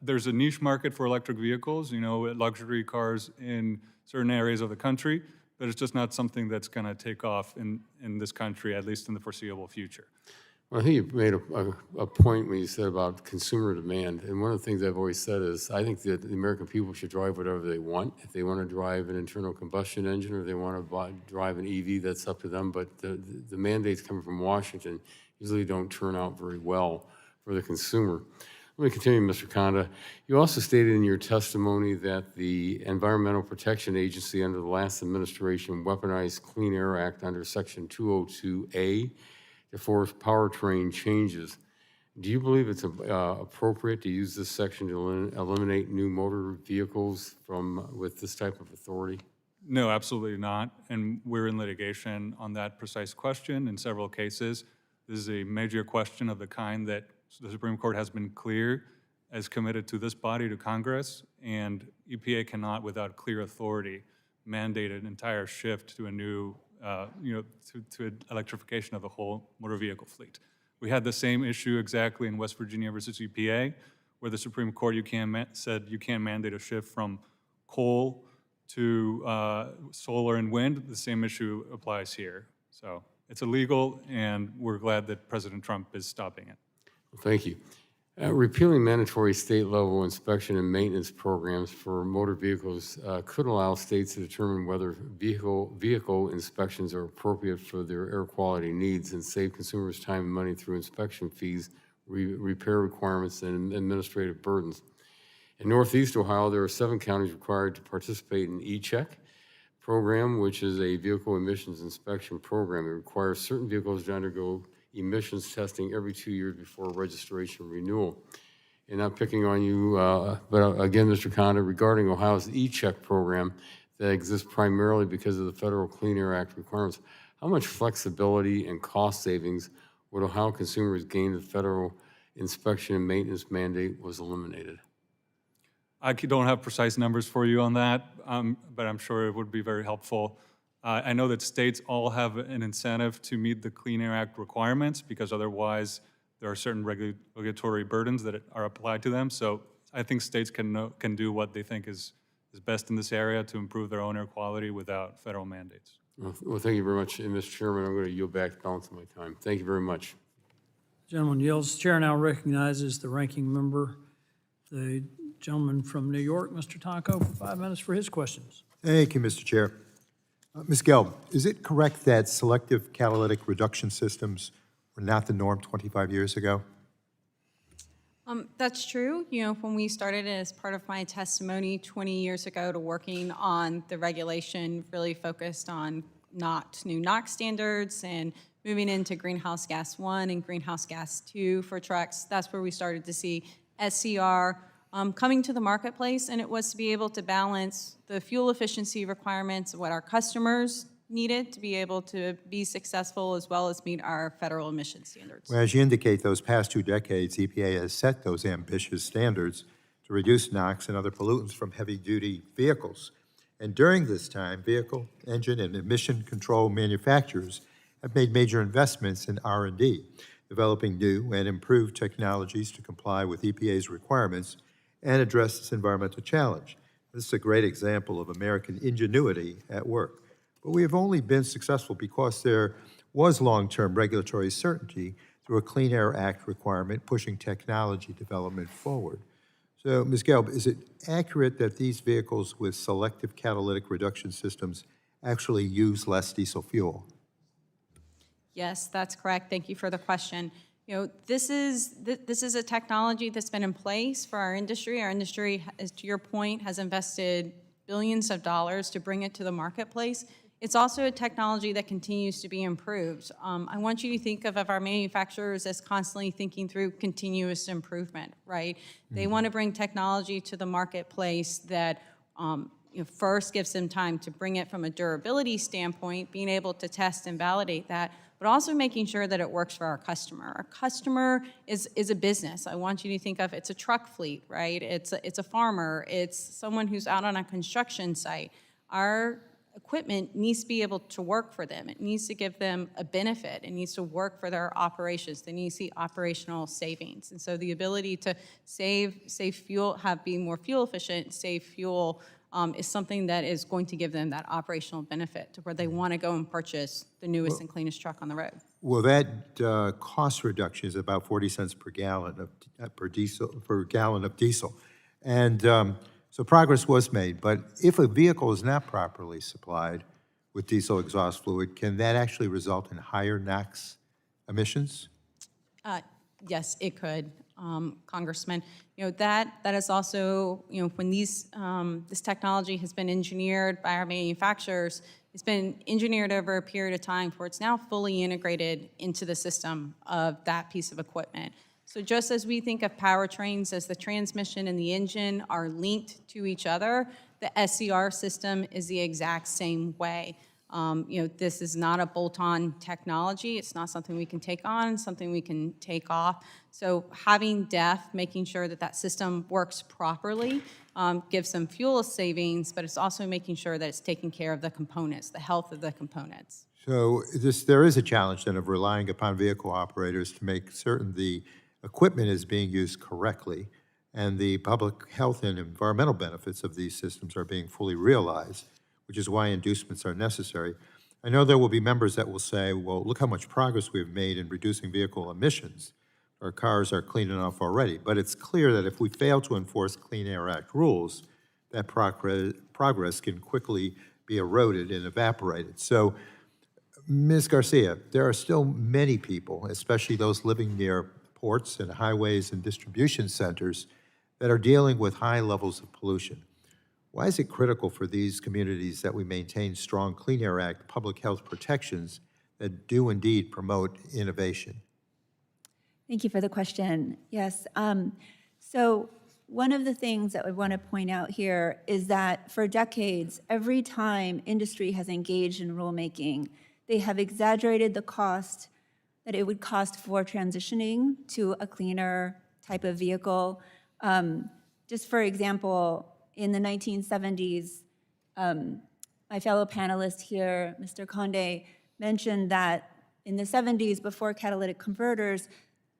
there's a niche market for electric vehicles, luxury cars in certain areas of the country, but it's just not something that's going to take off in this country, at least in the foreseeable future. Well, I think you made a point when you said about consumer demand, and one of the things I've always said is I think that the American people should drive whatever they want. If they want to drive an internal combustion engine or they want to drive an EV, that's up to them, but the mandates coming from Washington usually don't turn out very well for the consumer. Let me continue, Mr. Conda. You also stated in your testimony that the Environmental Protection Agency under the last administration weaponized Clean Air Act under Section 202A to force powertrain changes. Do you believe it's appropriate to use this section to eliminate new motor vehicles with this type of authority? No, absolutely not. And we're in litigation on that precise question in several cases. This is a major question of the kind that the Supreme Court has been clear as committed to this body, to Congress, and EPA cannot, without clear authority, mandate an entire shift to a new, to electrification of the whole motor vehicle fleet. We had the same issue exactly in West Virginia versus EPA, where the Supreme Court said you can't mandate a shift from coal to solar and wind. The same issue applies here. So it's illegal, and we're glad that President Trump is stopping it. Thank you. Repealing mandatory state-level inspection and maintenance programs for motor vehicles could allow states to determine whether vehicle inspections are appropriate for their air quality needs and save consumers time and money through inspection fees, repair requirements, and administrative burdens. In Northeast Ohio, there are 7 counties required to participate in E-Check program, which is a vehicle emissions inspection program. It requires certain vehicles to undergo emissions testing every 2 years before registration renewal. And not picking on you, but again, Mr. Conda, regarding Ohio's E-Check program that exists primarily because of the Federal Clean Air Act requirements, how much flexibility and cost savings would Ohio consumers gain if the federal inspection and maintenance mandate was eliminated? I don't have precise numbers for you on that, but I'm sure it would be very helpful. I know that states all have an incentive to meet the Clean Air Act requirements because otherwise there are certain regulatory burdens that are applied to them. So I think states can do what they think is best in this area to improve their own air quality without federal mandates. Well, thank you very much. And Mr. Chairman, I'm going to yield back the balance of my time. Thank you very much. Gentleman yields. Chair now recognizes the ranking member, the gentleman from New York, Mr. Tonko, for 5 minutes for his questions. Thank you, Mr. Chair. Ms. Gelb, is it correct that selective catalytic reduction systems were not the norm 25 years ago? That's true. When we started as part of my testimony 20 years ago to working on the regulation, really focused on new NOx standards and moving into greenhouse gas 1 and greenhouse gas 2 for trucks, that's where we started to see SCR coming to the marketplace, and it was to be able to balance the fuel efficiency requirements of what our customers needed to be able to be successful as well as meet our federal emission standards. Well, as you indicate, those past 2 decades, EPA has set those ambitious standards to reduce NOx and other pollutants from heavy-duty vehicles. And during this time, vehicle, engine, and emission control manufacturers have made major investments in R&D, developing new and improved technologies to comply with EPA's requirements and address this environmental challenge. This is a great example of American ingenuity at work. But we have only been successful because there was long-term regulatory certainty through a Clean Air Act requirement pushing technology development forward. So, Ms. Gelb, is it accurate that these vehicles with selective catalytic reduction systems actually use less diesel fuel? Yes, that's correct. Thank you for the question. This is a technology that's been in place for our industry. Our industry, as to your point, has invested billions of dollars to bring it to the marketplace. It's also a technology that continues to be improved. I want you to think of our manufacturers as constantly thinking through continuous improvement, right? They want to bring technology to the marketplace that first gives them time to bring it from a durability standpoint, being able to test and validate that, but also making sure that it works for our customer. Our customer is a business. I want you to think of it's a truck fleet, right? It's a farmer. It's someone who's out on a construction site. Our equipment needs to be able to work for them. It needs to give them a benefit. It needs to work for their operations. They need to see operational savings. And so the ability to save fuel, be more fuel efficient, save fuel, is something that is going to give them that operational benefit to where they want to go and purchase the newest and cleanest truck on the road. Well, that cost reduction is about 40 cents per gallon of gallon of diesel. And so progress was made, but if a vehicle is not properly supplied with diesel exhaust fluid, can that actually result in higher NOx emissions? Yes, it could, Congressman. That is also, when this technology has been engineered by our manufacturers, it's been engineered over a period of time where it's now fully integrated into the system of that piece of equipment. So just as we think of powertrains as the transmission and the engine are linked to each other, the SCR system is the exact same way. This is not a bolt-on technology. It's not something we can take on, something we can take off. So having DEF, making sure that that system works properly, gives some fuel savings, but it's also making sure that it's taking care of the components, the health of the components. So there is a challenge then of relying upon vehicle operators to make certain the equipment is being used correctly and the public health and environmental benefits of these systems are being fully realized, which is why inducements are necessary. I know there will be members that will say, well, look how much progress we've made in reducing vehicle emissions. Our cars are clean enough already. But it's clear that if we fail to enforce Clean Air Act rules, that progress can quickly be eroded and evaporated. So, Ms. Garcia, there are still many people, especially those living near ports and highways and distribution centers, that are dealing with high levels of pollution. Why is it critical for these communities that we maintain strong Clean Air Act public health protections that do indeed promote innovation? Thank you for the question. Yes. So one of the things that I want to point out here is that for decades, every time industry has engaged in rulemaking, they have exaggerated the cost that it would cost for transitioning to a cleaner type of vehicle. Just for example, in the 1970s, my fellow panelist here, Mr. Conde, mentioned that in the 70s, before catalytic converters,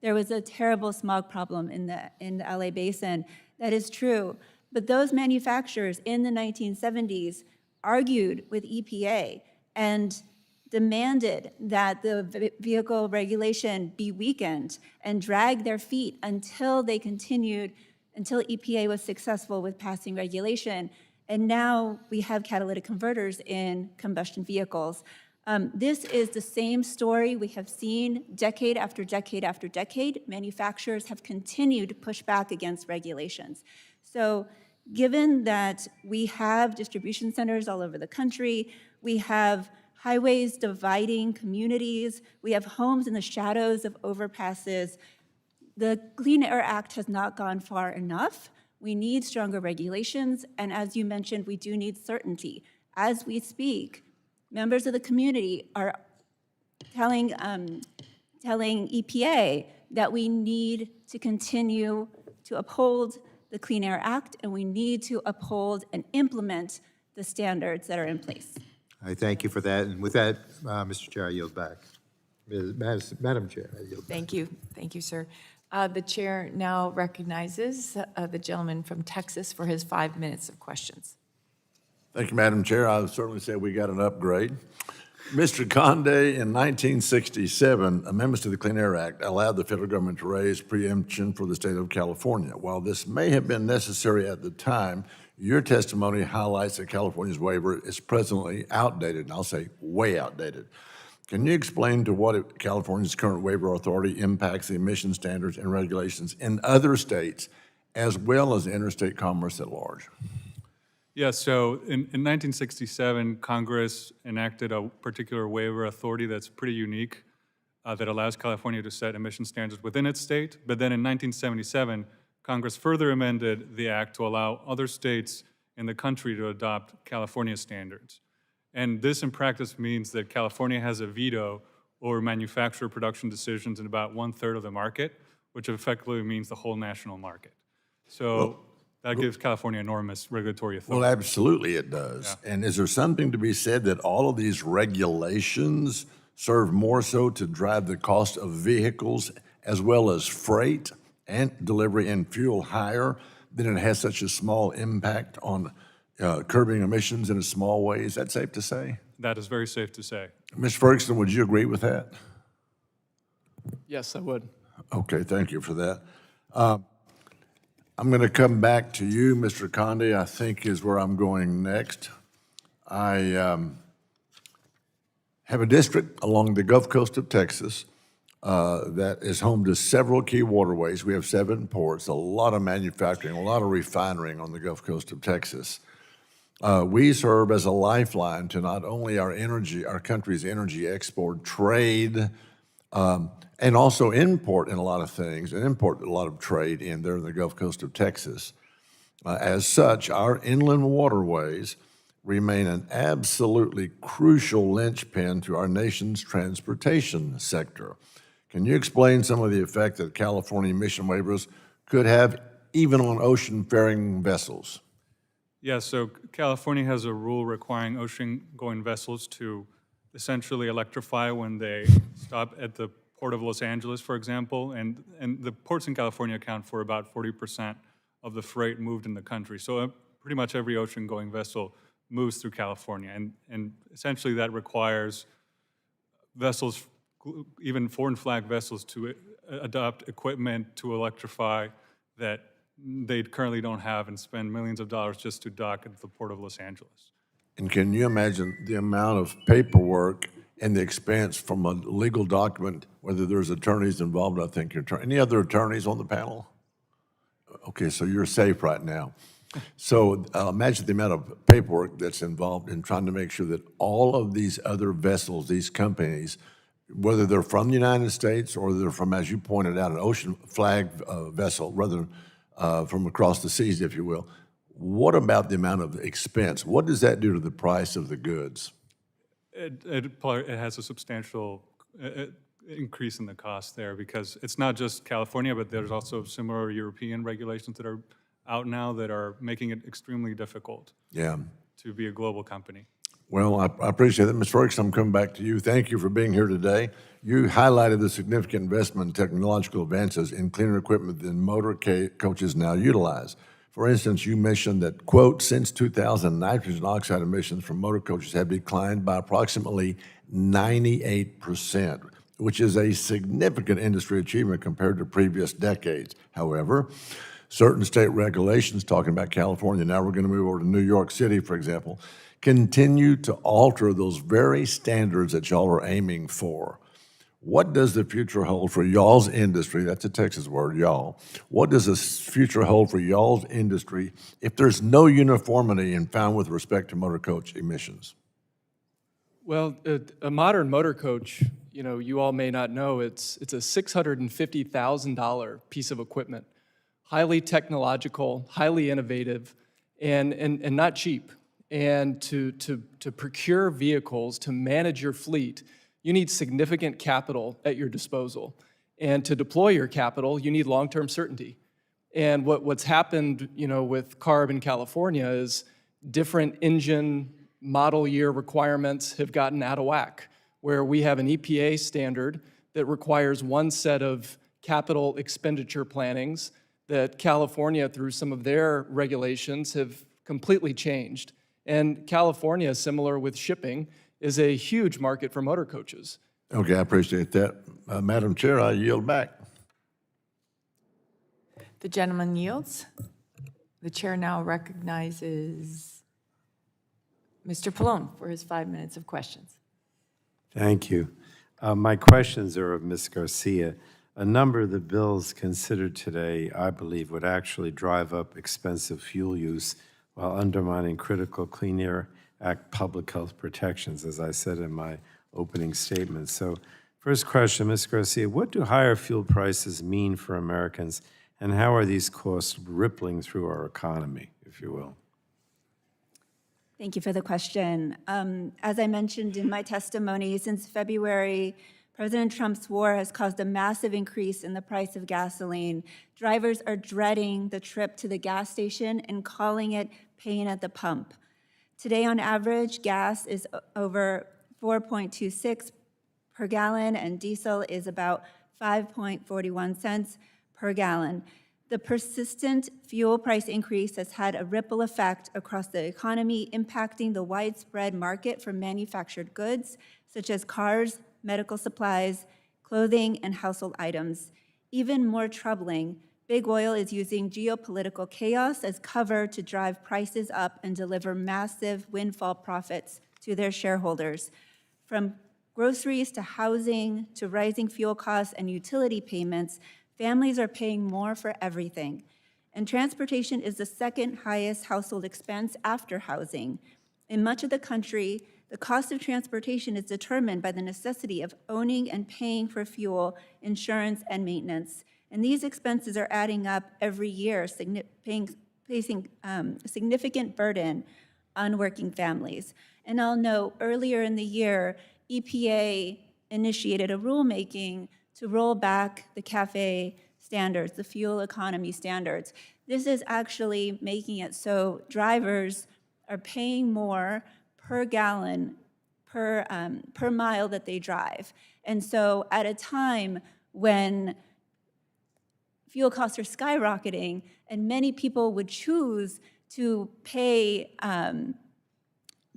there was a terrible smog problem in the LA basin. That is true. But those manufacturers in the 1970s argued with EPA and demanded that the vehicle regulation be weakened and dragged their feet until EPA was successful with passing regulation. And now we have catalytic converters in combustion vehicles. This is the same story we have seen decade after decade after decade. Manufacturers have continued to push back against regulations. So given that we have distribution centers all over the country, we have highways dividing communities, we have homes in the shadows of overpasses, the Clean Air Act has not gone far enough. We need stronger regulations, and as you mentioned, we do need certainty. As we speak, members of the community are telling EPA that we need to continue to uphold the Clean Air Act, and we need to uphold and implement the standards that are in place. I thank you for that, and with that, Mr. Chair, I yield back. Madam Chair, I yield back. Thank you. Thank you, sir. The chair now recognizes the gentleman from Texas for his 5 minutes of questions. Thank you, Madam Chair. I would certainly say we got an upgrade. Mr. Conde, in 1967, amendments to the Clean Air Act allowed the federal government to raise preemption for the state of California. While this may have been necessary at the time, your testimony highlights that California's waiver is presently outdated, and I'll say way outdated. Can you explain to what California's current waiver authority impacts the emission standards and regulations in other states, as well as interstate commerce at large? Yeah, so in 1967, Congress enacted a particular waiver authority that's pretty unique that allows California to set emission standards within its state. But then in 1977, Congress further amended the act to allow other states in the country to adopt California standards. And this in practice means that California has a veto over manufacturer production decisions in about 1/3 of the market, which effectively means the whole national market. So that gives California enormous regulatory authority. Well, absolutely it does. Yeah. And is there something to be said that all of these regulations serve more so to drive the cost of vehicles as well as freight and delivery and fuel higher than it has such a small impact on curbing emissions in a small way? Is that safe to say? That is very safe to say. Ms. Ferguson, would you agree with that? Yes, I would. Okay, thank you for that. I'm going to come back to you, Mr. Conde, I think is where I'm going next. I have a district along the Gulf Coast of Texas that is home to several key waterways. We have 7 ports, a lot of manufacturing, a lot of refining on the Gulf Coast of Texas. We serve as a lifeline to not only our country's energy export, trade, and also import in a lot of things, and import a lot of trade in there in the Gulf Coast of Texas. As such, our inland waterways remain an absolutely crucial linchpin to our nation's transportation sector. Can you explain some of the effect that California emission waivers could have even on ocean-faring vessels? Yeah, so California has a rule requiring ocean-going vessels to essentially electrify when they stop at the Port of Los Angeles, for example, and the ports in California account for about 40% of the freight moved in the country. So pretty much every ocean-going vessel moves through California, and essentially that requires vessels, even foreign flag vessels, to adopt equipment to electrify that they currently don't have and spend millions of dollars just to dock at the Port of Los Angeles. And can you imagine the amount of paperwork and the expense from a legal document, whether there's attorneys involved? I think any other attorneys on the panel? Okay, so you're safe right now. So imagine the amount of paperwork that's involved in trying to make sure that all of these other vessels, these companies, whether they're from the United States or they're from, as you pointed out, an ocean flag vessel, rather from across the seas, if you will. What about the amount of expense? What does that do to the price of the goods? It has a substantial increase in the cost there because it's not just California, but there's also similar European regulations that are out now that are making it extremely difficult to be a global company. Well, I appreciate that. Ms. Ferguson, I'm coming back to you. Thank you for being here today. You highlighted the significant investment in technological advances in cleaner equipment than motor coaches now utilize. For instance, you mentioned that, quote, since 2000, nitrogen oxide emissions from motor coaches have declined by approximately 98%, which is a significant industry achievement compared to previous decades. However, certain state regulations, talking about California, now we're going to move over to New York City, for example, continue to alter those very standards that y'all are aiming for. What does the future hold for y'all's industry? That's a Texas word, y'all. What does the future hold for y'all's industry if there's no uniformity found with respect to motor coach emissions? Well, a modern motor coach, you all may not know, it's a $650,000 piece of equipment, highly technological, highly innovative, and not cheap. And to procure vehicles, to manage your fleet, you need significant capital at your disposal. And to deploy your capital, you need long-term certainty. And what's happened, with CARB in California is different engine model year requirements have gotten out of whack, where we have an EPA standard that requires one set of capital expenditure plannings that California, through some of their regulations, have completely changed. And California, similar with shipping, is a huge market for motor coaches. Okay, I appreciate that. Madam Chair, I yield back. The gentleman yields. The chair now recognizes Mr. Pallone for his 5 minutes of questions. Thank you. My questions are of Ms. Garcia. A number of the bills considered today, I believe, would actually drive up expensive fuel use while undermining critical Clean Air Act public health protections, as I said in my opening statement. So first question, Ms. Garcia, what do higher fuel prices mean for Americans, and how are these costs rippling through our economy, if you will? Thank you for the question. As I mentioned in my testimony, since February, President Trump's war has caused a massive increase in the price of gasoline. Drivers are dreading the trip to the gas station and calling it pain at the pump. Today, on average, gas is over 4.26 per gallon, and diesel is about 5.41 cents per gallon. The persistent fuel price increase has had a ripple effect across the economy, impacting the widespread market for manufactured goods, such as cars, medical supplies, clothing, and household items. Even more troubling, big oil is using geopolitical chaos as cover to drive prices up and deliver massive windfall profits to their shareholders. From groceries to housing to rising fuel costs and utility payments, families are paying more for everything. And transportation is the second highest household expense after housing. In much of the country, the cost of transportation is determined by the necessity of owning and paying for fuel, insurance, and maintenance. And these expenses are adding up every year, placing a significant burden on working families. And I'll note, earlier in the year, EPA initiated a rulemaking to roll back the CAFE standards, the fuel economy standards. This is actually making it so drivers are paying more per gallon, per mile that they drive. And so at a time when fuel costs are skyrocketing and many people would choose to pay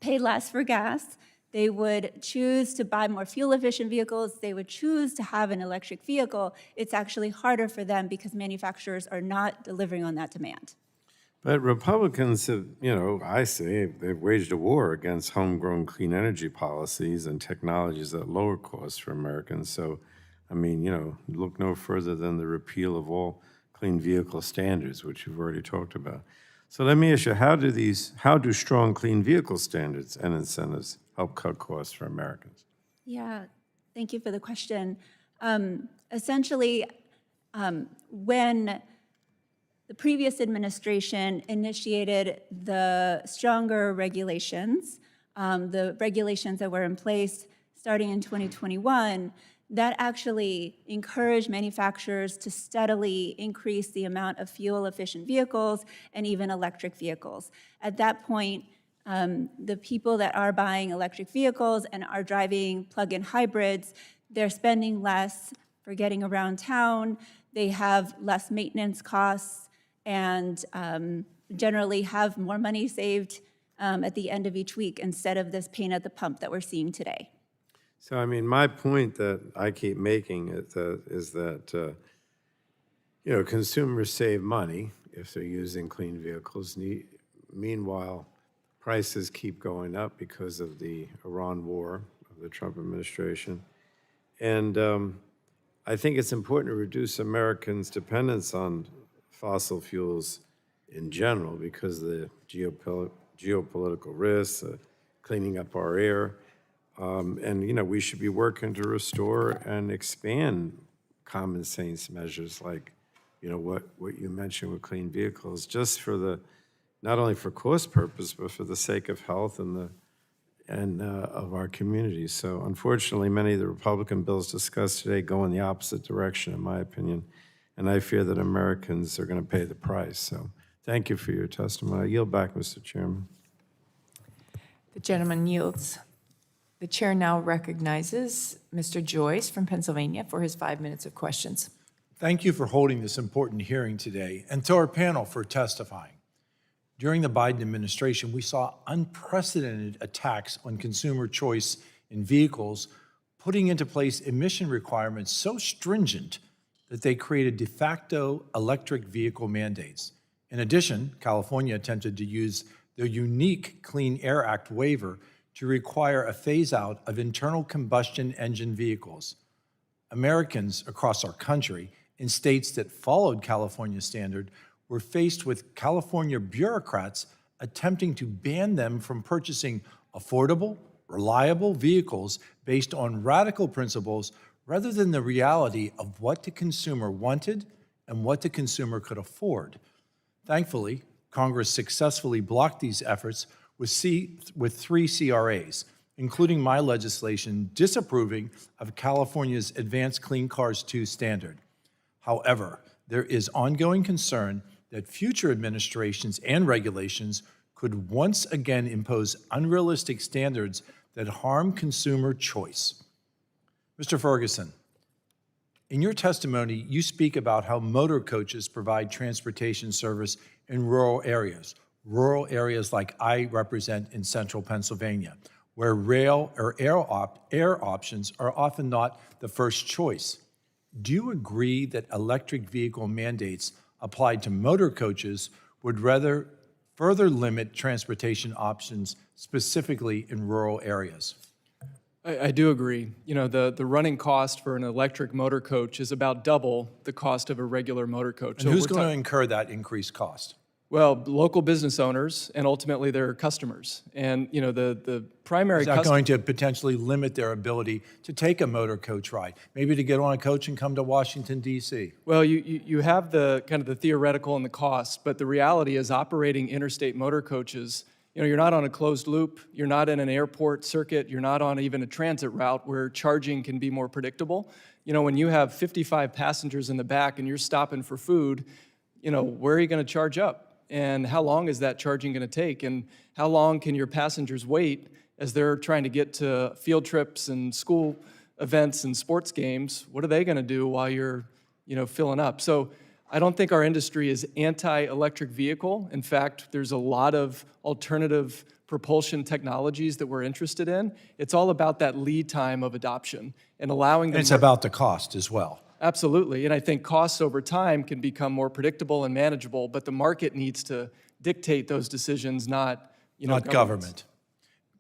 less for gas, they would choose to buy more fuel-efficient vehicles, they would choose to have an electric vehicle, it's actually harder for them because manufacturers are not delivering on that demand. But Republicans have, I say they've waged a war against homegrown clean energy policies and technologies that lower costs for Americans. So, look no further than the repeal of all clean vehicle standards, which you've already talked about. So let me ask you, how do strong clean vehicle standards and incentives help cut costs for Americans? Yeah, thank you for the question. Essentially, when the previous administration initiated the stronger regulations, the regulations that were in place starting in 2021, that actually encouraged manufacturers to steadily increase the amount of fuel-efficient vehicles and even electric vehicles. At that point, the people that are buying electric vehicles and are driving plug-in hybrids, they're spending less for getting around town, they have less maintenance costs, and generally have more money saved at the end of each week instead of this pain at the pump that we're seeing today. So, my point that I keep making is that, consumers save money if they're using clean vehicles. Meanwhile, prices keep going up because of the Iran war of the Trump administration. And I think it's important to reduce Americans' dependence on fossil fuels in general because of the geopolitical risks, cleaning up our air. And we should be working to restore and expand common sense measures like, what you mentioned with clean vehicles, just for not only for cost purpose, but for the sake of health and of our communities. So unfortunately, many of the Republican bills discussed today go in the opposite direction, in my opinion. and I fear that Americans are going to pay the price. So thank you for your testimony. I yield back, Mr. Chairman. The gentleman yields. The chair now recognizes Mr. Joyce from Pennsylvania for his 5 minutes of questions. Thank you for holding this important hearing today, and to our panel for testifying. During the Biden administration, we saw unprecedented attacks on consumer choice in vehicles, putting into place emission requirements so stringent that they created de facto electric vehicle mandates. In addition, California attempted to use their unique Clean Air Act waiver to require a phase-out of internal combustion engine vehicles. Americans across our country, in states that followed California's standard, were faced with California bureaucrats attempting to ban them from purchasing affordable, reliable vehicles based on radical principles rather than the reality of what the consumer wanted and what the consumer could afford. Thankfully, Congress successfully blocked these efforts with 3 CRAs, including my legislation disapproving of California's Advanced Clean Cars 2 standard. However, there is ongoing concern that future administrations and regulations could once again impose unrealistic standards that harm consumer choice. Mr. Ferguson, in your testimony, you speak about how motor coaches provide transportation service in rural areas like I represent in central Pennsylvania, where rail or air options are often not the first choice. Do you agree that electric vehicle mandates applied to motor coaches would rather further limit transportation options, specifically in rural areas? I do agree. You know, the running cost for an electric motor coach is about double the cost of a regular motor coach. And who's going to incur that increased cost? Well, local business owners and ultimately their customers. And, you know, the primary Is that customer. going to potentially limit their ability to take a motor coach ride, maybe to get on a coach and come to Washington, D.C.? Well, you have the kind of the theoretical and the cost, but the reality is operating interstate motor coaches, you know, you're not on a closed loop, you're not in an airport circuit, you're not on even a transit route where charging can be more predictable. You know, when you have 55 passengers in the back and you're stopping for food, you know, where are you going to charge up? And how long is that charging going to take? And how long can your passengers wait as they're trying to get to field trips and school events and sports games? What are they going to do while you're, you know, filling up? So I don't think our industry is anti-electric vehicle. In fact, there's a lot of alternative propulsion technologies that we're interested in. It's all about that lead time of adoption and allowing them. And it's about the cost as well. Absolutely, and I think costs over time can become more predictable and manageable, but the market needs to dictate those decisions, not, you know, Not government.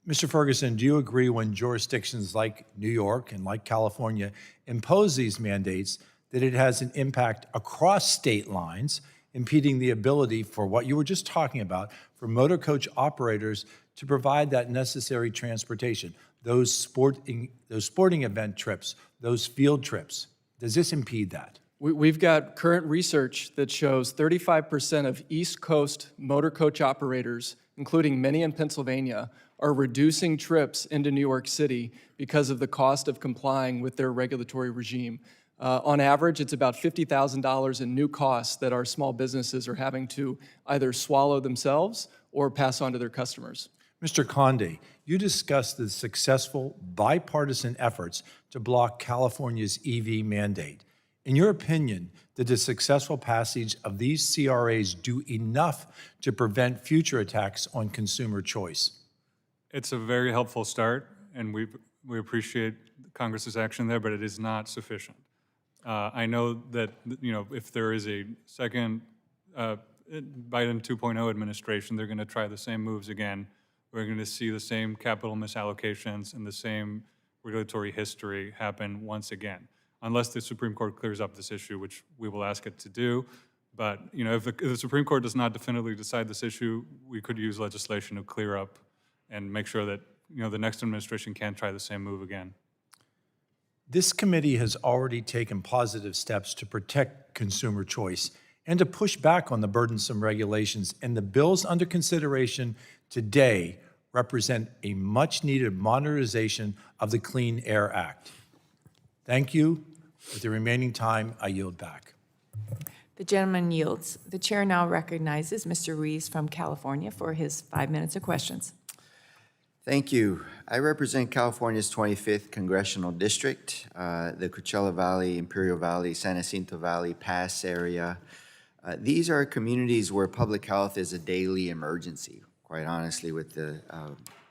Mr. Ferguson, do you agree when jurisdictions like New York and like California impose these mandates that it has an impact across state lines, impeding the ability for what you were just talking about, for motor coach operators to provide that necessary transportation, those sporting event trips, those field trips? Does this impede that? We've got current research that shows 35% of East Coast motor coach operators, including many in Pennsylvania, are reducing trips into New York City because of the cost of complying with their regulatory regime. On average, it's about $50,000 in new costs that our small businesses are having to either swallow themselves or pass on to their customers. Mr. Conde, you discussed the successful bipartisan efforts to block California's EV mandate. In your opinion, did the successful passage of these CRAs do enough to prevent future attacks on consumer choice? It's a very helpful start, and we appreciate Congress's action there, but it is not sufficient. I know that, you know, if there is a second Biden 2.0 administration, they're going to try the same moves again. We're going to see the same capital misallocations and the same regulatory history happen once again, unless the Supreme Court clears up this issue, which we will ask it to do. But, you know, if the Supreme Court does not definitively decide this issue, we could use legislation to clear up and make sure that, you know, the next administration can't try the same move again. This committee has already taken positive steps to protect consumer choice and to push back on the burdensome regulations, and the bills under consideration today represent a much-needed modernization of the Clean Air Act. Thank you. With the remaining time, I yield back. The gentleman yields. The chair now recognizes Mr. Ruiz from California for his 5 minutes of questions. Thank you. I represent California's 25th Congressional District, the Coachella Valley, Imperial Valley, San Jacinto Valley, Pass area. These are communities where public health is a daily emergency, quite honestly, with the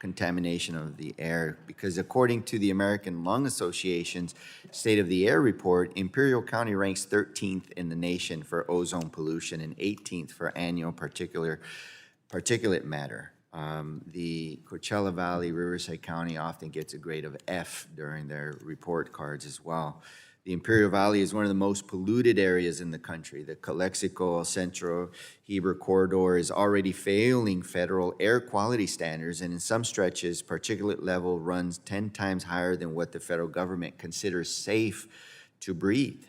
contamination of the air, because according to the American Lung Association's State of the Air report, Imperial County ranks 13th in the nation for ozone pollution and 18th for annual particulate matter. The Coachella Valley, Riverside County often gets a grade of F during their report cards as well. The Imperial Valley is one of the most polluted areas in the country. The Calexico Centro Heber corridor is already failing federal air quality standards, and in some stretches, particulate level runs 10 times higher than what the federal government considers safe to breathe.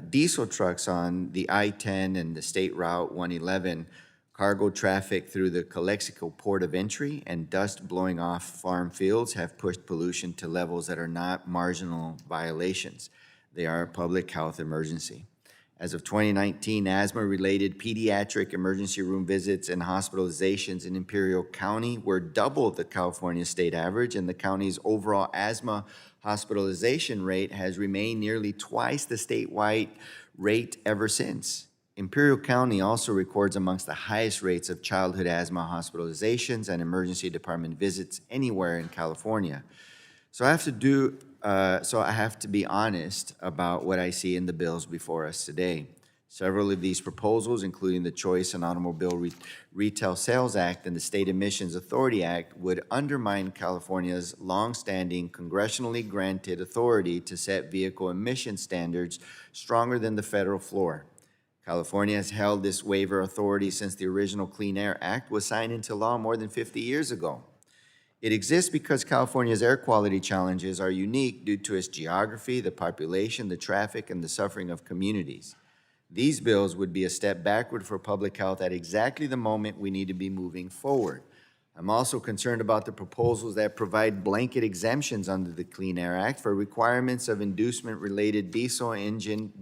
Diesel trucks on the I-10 and the State Route 111, cargo traffic through the Calexico port of entry, and dust blowing off farm fields have pushed pollution to levels that are not marginal violations. They are a public health emergency. As of 2019, asthma-related pediatric emergency room visits and hospitalizations in Imperial County were double the California state average, and the county's overall asthma hospitalization rate has remained nearly twice the statewide rate ever since. Imperial County also records amongst the highest rates of childhood asthma hospitalizations and emergency department visits anywhere in California. So I have to be honest about what I see in the bills before us today. Several of these proposals, including the Choice and Automobile Retail Sales Act and the State Emissions Authority Act, would undermine California's longstanding congressionally granted authority to set vehicle emission standards stronger than the federal floor. California has held this waiver authority since the original Clean Air Act was signed into law more than 50 years ago. It exists because California's air quality challenges are unique due to its geography, the population, the traffic, and the suffering of communities. These bills would be a step backward for public health at exactly the moment we need to be moving forward. I'm also concerned about the proposals that provide blanket exemptions under the Clean Air Act for requirements of inducement-related diesel engine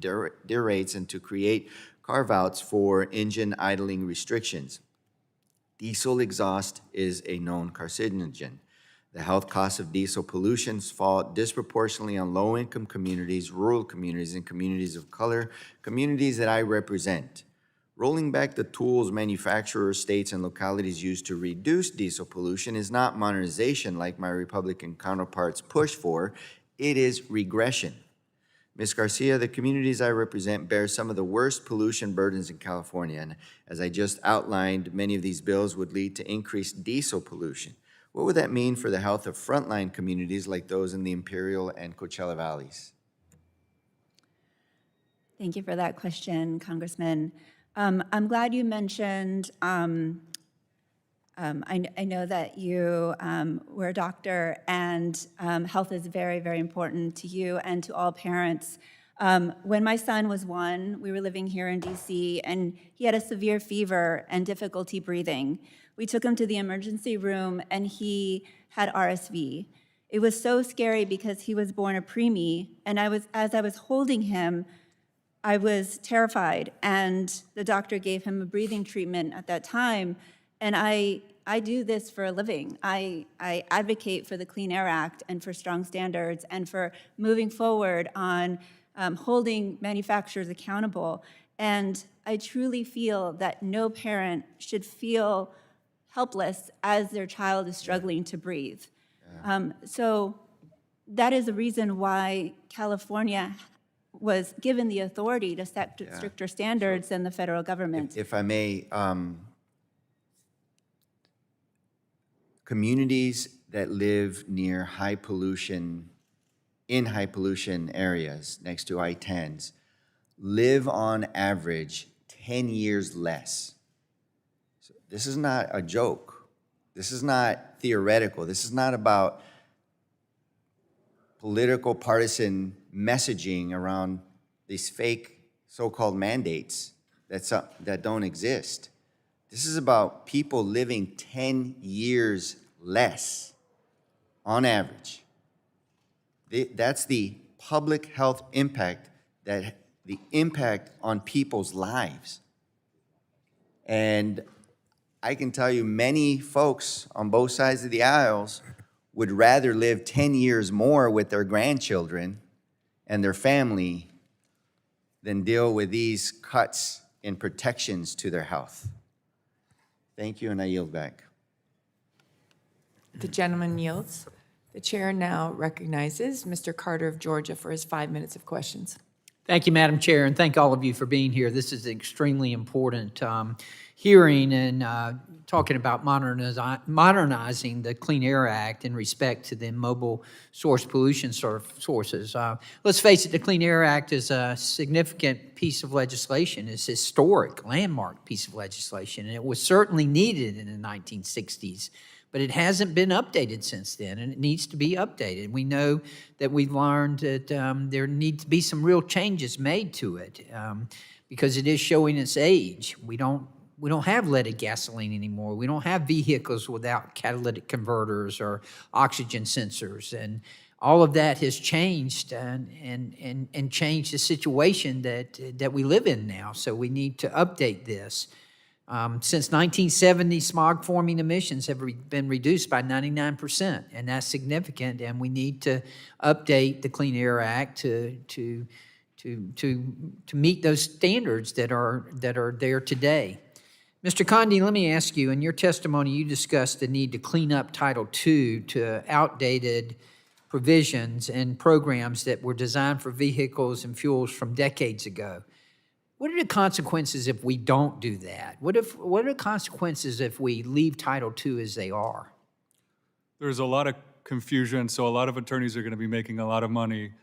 derates and to create carve-outs for engine idling restrictions. Diesel exhaust is a known carcinogen. The health costs of diesel pollution fall disproportionately on low-income communities, rural communities, and communities of color, communities that I represent. Rolling back the tools manufacturers, states, and localities use to reduce diesel pollution is not modernization like my Republican counterparts push for. It is regression. Ms. Garcia, the communities I represent bear some of the worst pollution burdens in California, and as I just outlined, many of these bills would lead to increased diesel pollution. What would that mean for the health of frontline communities like those in the Imperial and Coachella Valleys? Thank you for that question, Congressman. I'm glad you mentioned, I know that you were a doctor, and health is very, very important to you and to all parents. When my son was 1, we were living here in DC, and he had a severe fever and difficulty breathing. We took him to the emergency room, and he had RSV. It was so scary because he was born a preemie, and as I was holding him, I was terrified, and the doctor gave him a breathing treatment at that time, and I do this for a living. I advocate for the Clean Air Act and for strong standards and for moving forward on holding manufacturers accountable, and I truly feel that no parent should feel helpless as their child is struggling to breathe. So that is the reason why California was given the authority to set stricter standards than the federal government. If I may, communities that live near high pollution, in high pollution areas next to I-10s, live on average 10 years less. So this is not a joke. This is not theoretical. This is not about political partisan messaging around these fake so-called mandates that don't exist. This is about people living 10 years less on average. That's the public health impact that the impact on people's lives. And I can tell you many folks on both sides of the aisles would rather live 10 years more with their grandchildren and their family than deal with these cuts in protections to their health. Thank you, and I yield back. The gentleman yields. The chair now recognizes Mr. Carter of Georgia for his 5 minutes of questions. Thank you, Madam Chair, and thank all of you for being here. This is an extremely important hearing and talking about modernizing the Clean Air Act in respect to the mobile source pollution sources. Let's face it, the Clean Air Act is a significant piece of legislation. It's a historic, landmark piece of legislation, and it was certainly needed in the 1960s. But it hasn't been updated since then, and it needs to be updated. We know that we've learned that there need to be some real changes made to it because it is showing its age. We don't have leaded gasoline anymore. We don't have vehicles without catalytic converters or oxygen sensors, and all of that has changed and changed the situation that we live in now. So we need to update this. Since 1970, smog-forming emissions have been reduced by 99%, and that's significant. And we need to update the Clean Air Act to meet those standards that are there today. Mr. Condi, let me ask you, in your testimony, you discussed the need to clean up Title II to outdated provisions and programs that were designed for vehicles and fuels from decades ago. What are the consequences if we don't do that? What are the consequences if we leave Title II as they are? There's a lot of confusion, so a lot of attorneys are going to be making a lot of money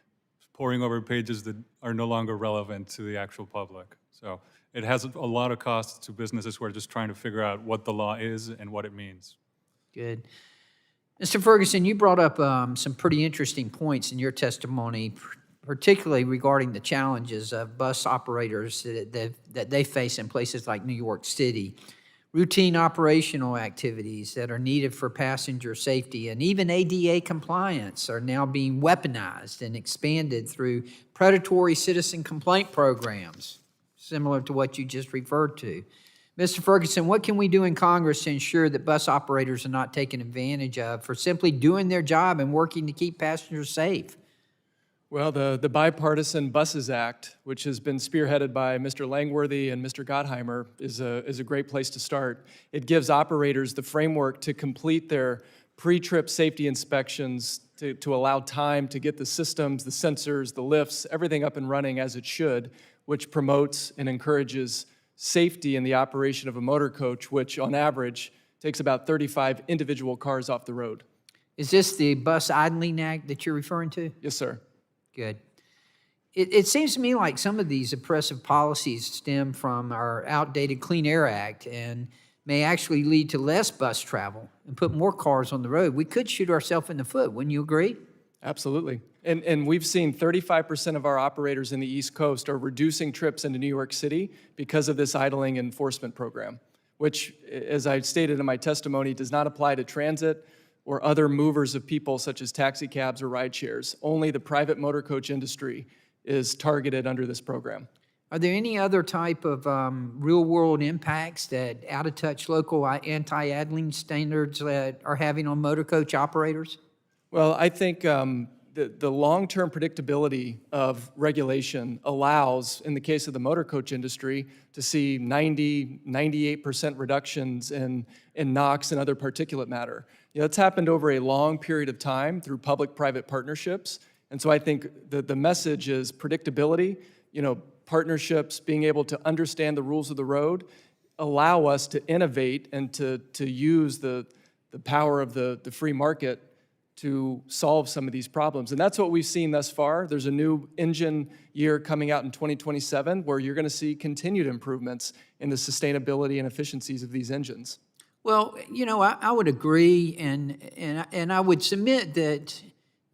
poring over pages that are no longer relevant to the actual public. So it has a lot of costs to businesses who are just trying to figure out what the law is and what it means. Good. Mr. Ferguson, you brought up some pretty interesting points in your testimony, particularly regarding the challenges of bus operators that they face in places like New York City. Routine operational activities that are needed for passenger safety and even ADA compliance are now being weaponized and expanded through predatory citizen complaint programs, similar to what you just referred to. Mr. Ferguson, what can we do in Congress to ensure that bus operators are not taken advantage of for simply doing their job and working to keep passengers safe? Well, the Bipartisan Buses Act, which has been spearheaded by Mr. Langworthy and Mr. Gottheimer, is a great place to start. It gives operators the framework to complete their pre-trip safety inspections to allow time to get the systems, the sensors, the lifts, everything up and running as it should, which promotes and encourages safety in the operation of a motor coach, which on average takes about 35 individual cars off the road. Is this the Bus Idling Act that you're referring to? Yes, sir. Good. It seems to me like some of these oppressive policies stem from our outdated Clean Air Act and may actually lead to less bus travel and put more cars on the road. We could shoot ourselves in the foot, wouldn't you agree? Absolutely. And we've seen 35% of our operators in the East Coast are reducing trips into New York City because of this idling enforcement program, which, as I stated in my testimony, does not apply to transit or other movers of people such as taxi cabs or ride shares. Only the private motor coach industry is targeted under this program. Are there any other type of real-world impacts that out-of-touch local anti-idling standards that are having on motor coach operators? Well, I think the long-term predictability of regulation allows, in the case of the motor coach industry, to see 98% reductions in NOx and other particulate matter. That's happened over a long period of time through public-private partnerships. And so I think the message is predictability, partnerships, being able to understand the rules of the road, allow us to innovate and to use the power of the free market to solve some of these problems. And that's what we've seen thus far. There's a new engine year coming out in 2027 where you're going to see continued improvements in the sustainability and efficiencies of these engines. Well, I would agree, and I would submit that,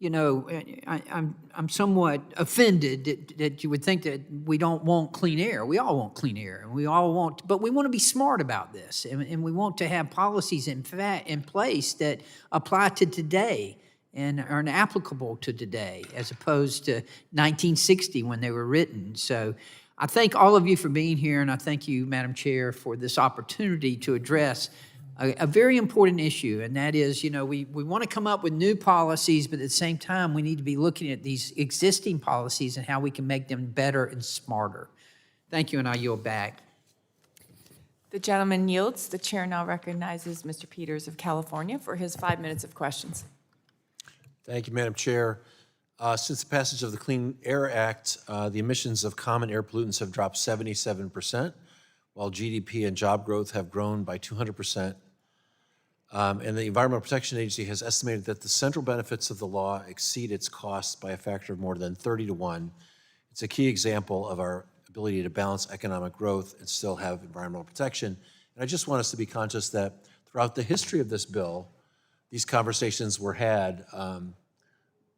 I'm somewhat offended that you would think that we don't want clean air. We all want clean air, and but we want to be smart about this, and we want to have policies in place that apply to today. and are applicable to today as opposed to 1960 when they were written. So I thank all of you for being here, and I thank you, Madam Chair, for this opportunity to address a very important issue, and that is, we want to come up with new policies, but at the same time, we need to be looking at these existing policies and how we can make them better and smarter. Thank you, and I yield back. The gentleman yields. The chair now recognizes Mr. Peters of California for his 5 minutes of questions. Thank you, Madam Chair. Since the passage of the Clean Air Act, the emissions of common air pollutants have dropped 77%, while GDP and job growth have grown by 200%. And the Environmental Protection Agency has estimated that the central benefits of the law exceed its costs by a factor of more than 30 to 1. It's a key example of our ability to balance economic growth and still have environmental protection. And I just want us to be conscious that throughout the history of this bill, these conversations were had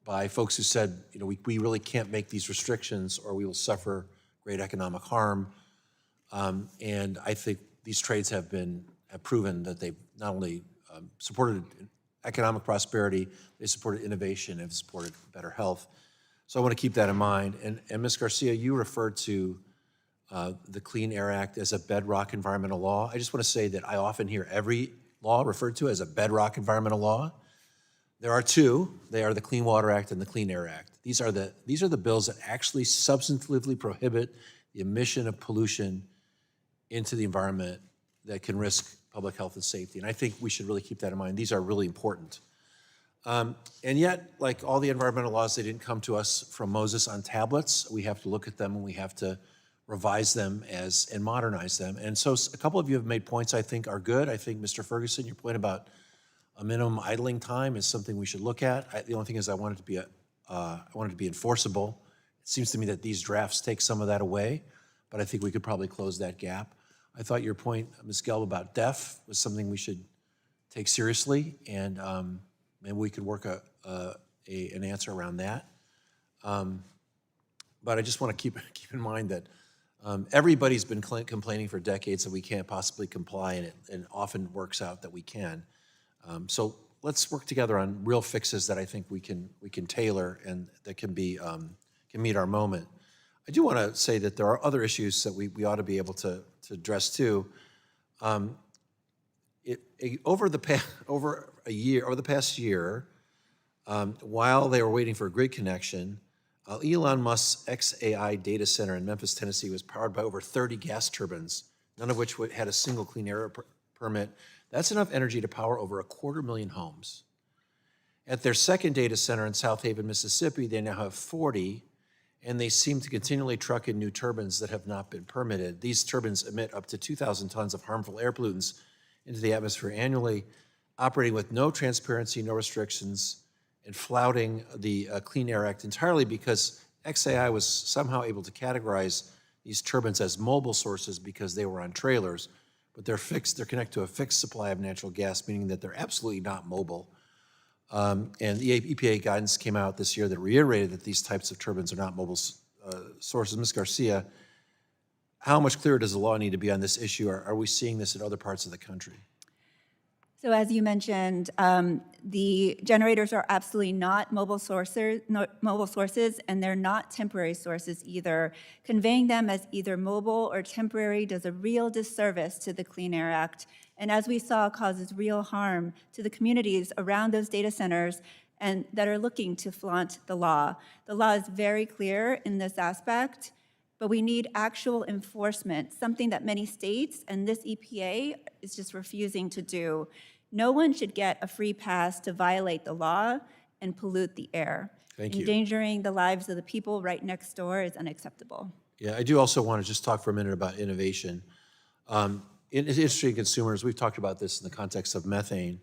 by folks who said, we really can't make these restrictions or we will suffer great economic harm. And I think these trades have proven that they've not only supported economic prosperity, they supported innovation, have supported better health. So I want to keep that in mind. And Ms. Garcia, you referred to the Clean Air Act as a bedrock environmental law. I just want to say that I often hear every law referred to as a bedrock environmental law. There are two. They are the Clean Water Act and the Clean Air Act. These are the bills that actually substantively prohibit the emission of pollution into the environment that can risk public health and safety. And I think we should really keep that in mind. These are really important. And yet, like all the environmental laws, they didn't come to us from Moses on tablets. We have to look at them and we have to revise them and modernize them. And so a couple of you have made points I think are good. I think, Mr. Ferguson, your point about a minimum idling time is something we should look at. The only thing is I want it to be enforceable. It seems to me that these drafts take some of that away, but I think we could probably close that gap. I thought your point, Ms. Gelb, about deaf was something we should take seriously, and maybe we could work an answer around that. But I just want to keep in mind that everybody's been complaining for decades that we can't possibly comply, and it often works out that we can. So let's work together on real fixes that I think we can tailor and that can meet our moment. I do want to say that there are other issues that we ought to be able to address too. Over the past year, while they were waiting for a grid connection, Elon Musk's XAI data center in Memphis, Tennessee was powered by over 30 gas turbines, none of which had a single clean air permit. That's enough energy to power over 250,000 homes. At their second data center in South Haven, Mississippi, they now have 40, and they seem to continually truck in new turbines that have not been permitted. These turbines emit up to 2,000 tons of harmful air pollutants into the atmosphere annually, operating with no transparency, no restrictions, and flouting the Clean Air Act entirely because XAI was somehow able to categorize these turbines as mobile sources because they were on trailers, but they're connected to a fixed supply of natural gas, meaning that they're absolutely not mobile. And the EPA guidance came out this year that reiterated that these types of turbines are not mobile sources. Ms. Garcia, how much clearer does the law need to be on this issue? Are we seeing this in other parts of the country? So as you mentioned, the generators are absolutely not mobile sources, and they're not temporary sources either. Conveying them as either mobile or temporary does a real disservice to the Clean Air Act, and as we saw, causes real harm to the communities around those data centers and that are looking to flaunt the law. The law is very clear in this aspect, but we need actual enforcement, something that many states and this EPA is just refusing to do. No one should get a free pass to violate the law and pollute the air. Thank you. Endangering the lives of the people right next door is unacceptable. Yeah, I do also want to just talk for a minute about innovation. Industry and consumers, we've talked about this in the context of methane,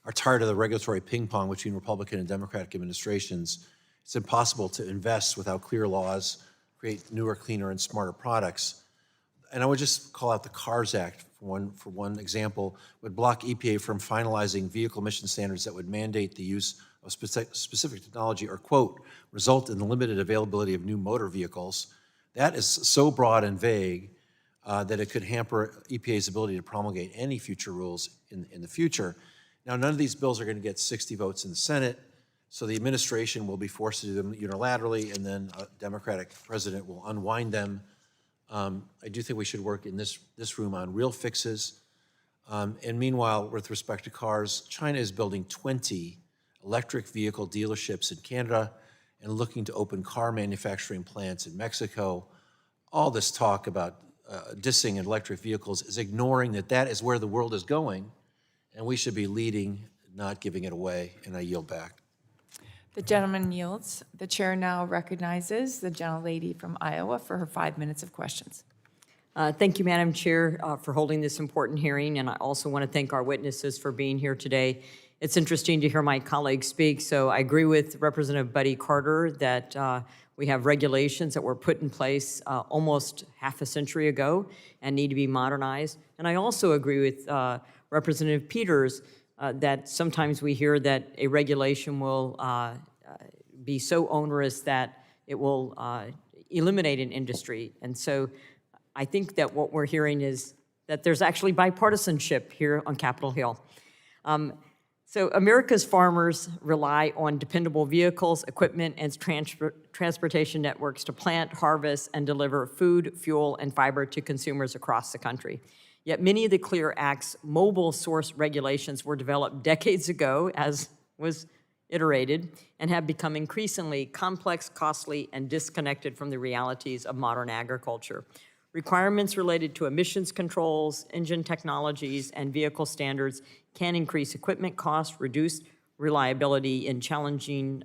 are tired of the regulatory ping pong between Republican and Democratic administrations. It's impossible to invest without clear laws, create newer, cleaner, and smarter products. And I would just call out the CARS Act for one example, would block EPA from finalizing vehicle emission standards that would mandate the use of specific technology or, quote, result in the limited availability of new motor vehicles. That is so broad and vague that it could hamper EPA's ability to promulgate any future rules in the future. Now, none of these bills are going to get 60 votes in the Senate. So the administration will be forced to do them unilaterally, and then a Democratic president will unwind them. I do think we should work in this room on real fixes. And meanwhile, with respect to cars, China is building 20 electric vehicle dealerships in Canada and looking to open car manufacturing plants in Mexico. All this talk about dissing electric vehicles is ignoring that that is where the world is going, and we should be leading, not giving it away, and I yield back. The gentleman yields. The chair now recognizes the gentlelady from Iowa for her 5 minutes of questions. Thank you, Madam Chair, for holding this important hearing, and I also want to thank our witnesses for being here today. It's interesting to hear my colleagues speak, so I agree with Representative Buddy Carter that we have regulations that were put in place almost half a century ago and need to be modernized. And I also agree with Representative Peters that sometimes we hear that a regulation will be so onerous that it will eliminate an industry. And so I think that what we're hearing is that there's actually bipartisanship here on Capitol Hill. So America's farmers rely on dependable vehicles, equipment, and transportation networks to plant, harvest, and deliver food, fuel, and fiber to consumers across the country. Yet many of the CLEAR Act's mobile source regulations were developed decades ago, as was iterated, and have become increasingly complex, costly, and disconnected from the realities of modern agriculture. Requirements related to emissions controls, engine technologies, and vehicle standards can increase equipment costs, reduce reliability in challenging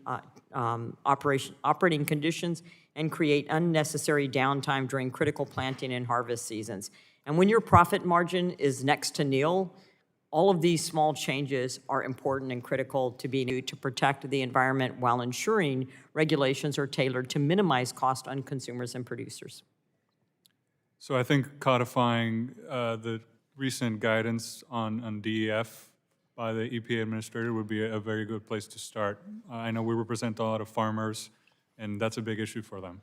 operating conditions, and create unnecessary downtime during critical planting and harvest seasons. And when your profit margin is next to nil, all of these small changes are important and critical to be to protect the environment while ensuring regulations are tailored to minimize cost on consumers and producers. So I think codifying the recent guidance on DEF by the EPA administrator would be a very good place to start. I know we represent a lot of farmers, and that's a big issue for them.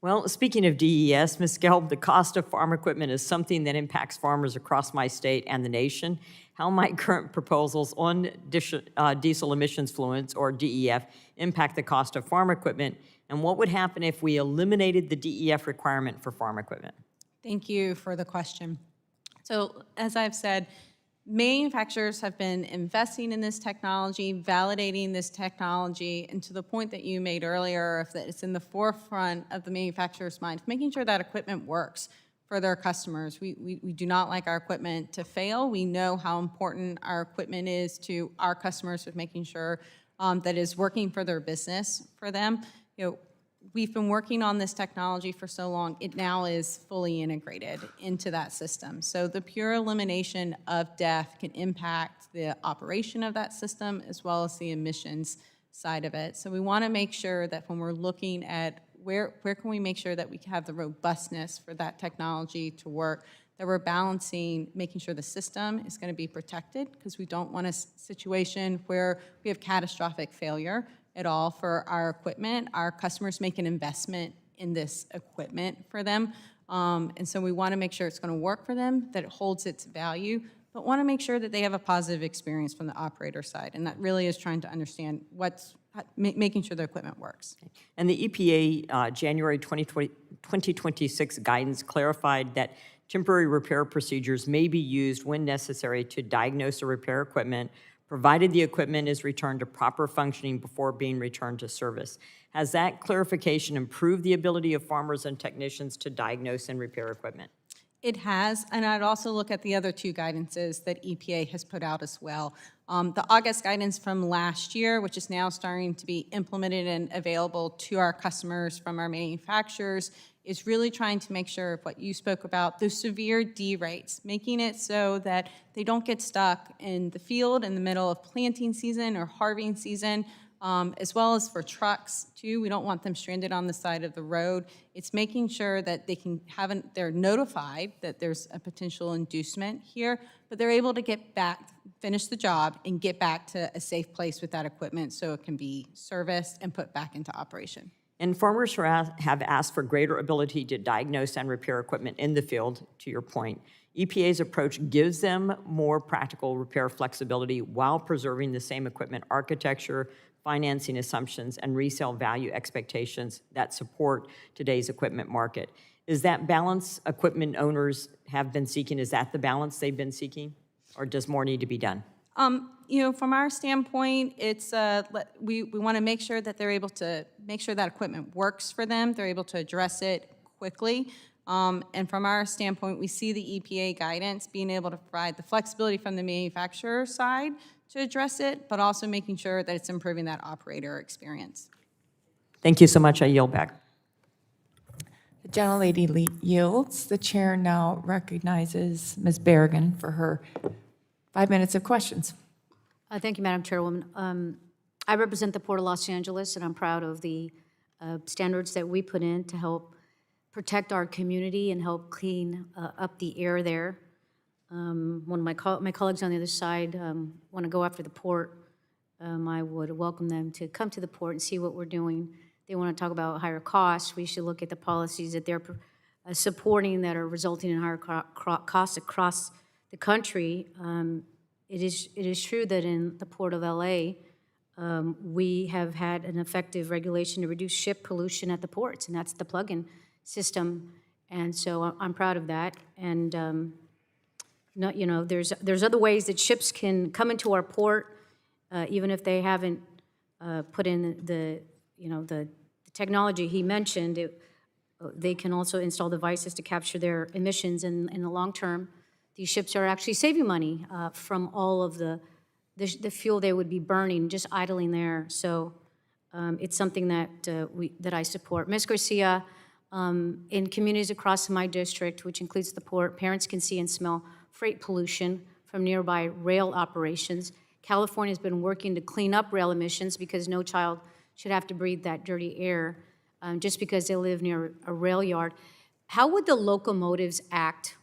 Well, speaking of DES, Ms. Gelb, the cost of farm equipment is something that impacts farmers across my state and the nation. How might current proposals on diesel emissions fluence, or DEF, impact the cost of farm equipment? And what would happen if we eliminated the DEF requirement for farm equipment? Thank you for the question. So as I've said, manufacturers have been investing in this technology, validating this technology, and to the point that you made earlier, if that it's in the forefront of the manufacturer's mind, making sure that equipment works for their customers. We do not like our equipment to fail. We know how important our equipment is to our customers with making sure that is working for their business for them. You know, we've been working on this technology for so long, it now is fully integrated into that system. So the pure elimination of DEF can impact the operation of that system as well as the emissions side of it. So we want to make sure that when we're looking at where can we make sure that we have the robustness for that technology to work, that we're balancing, making sure the system is going to be protected, because we don't want a situation where we have catastrophic failure at all for our equipment. Our customers make an investment in this equipment for them. And so we want to make sure it's going to work for them, that it holds its value, but want to make sure that they have a positive experience from the operator side. And that really is trying to understand making sure the equipment works. And the EPA January 2026 guidance clarified that temporary repair procedures may be used when necessary to diagnose or repair equipment, provided the equipment is returned to proper functioning before being returned to service. Has that clarification improved the ability of farmers and technicians to diagnose and repair equipment? It has, and I'd also look at the other two guidances that EPA has put out as well. The August guidance from last year, which is now starting to be implemented and available to our customers from our manufacturers, is really trying to make sure of what you spoke about, those severe D rates, making it so that they don't get stuck in the field in the middle of planting season or harvesting season, as well as for trucks too. We don't want them stranded on the side of the road. It's making sure that they can they're notified that there's a potential inducement here, but they're able to get back, finish the job, and get back to a safe place with that equipment so it can be serviced and put back into operation. And farmers have asked for greater ability to diagnose and repair equipment in the field, to your point. EPA's approach gives them more practical repair flexibility while preserving the same equipment architecture, financing assumptions, and resale value expectations that support today's equipment market. Is that balance equipment owners have been seeking? Is that the balance they've been seeking? Or does more need to be done? From our standpoint, it's we want to make sure that they're able to make sure that equipment works for them. They're able to address it quickly. And from our standpoint, we see the EPA guidance being able to provide the flexibility from the manufacturer side to address it, but also making sure that it's improving that operator experience. Thank you so much. I yield back. The gentlelady yields. The chair now recognizes Ms. Berrigan for her 5 minutes of questions. Thank you, Madam Chairwoman. I represent the Port of Los Angeles, and I'm proud of the standards that we put in to help protect our community and help clean up the air there. One of my colleagues on the other side want to go after the port. I would welcome them to come to the port and see what we're doing. They want to talk about higher costs. We should look at the policies that they're supporting that are resulting in higher costs across the country. It is true that in the Port of LA, we have had an effective regulation to reduce ship pollution at the ports, and that's the plug-in system. And so I'm proud of that. And there's other ways that ships can come into our port, even if they haven't put in the technology he mentioned. They can also install devices to capture their emissions, and in the long term, these ships are actually saving money from all of the fuel they would be burning just idling there. So it's something that I support. Ms. Garcia, in communities across my district, which includes the port, parents can see and smell freight pollution from nearby rail operations. California has been working to clean up rail emissions because no child should have to breathe that dirty air just because they live near a rail yard. How would the Locomotives Act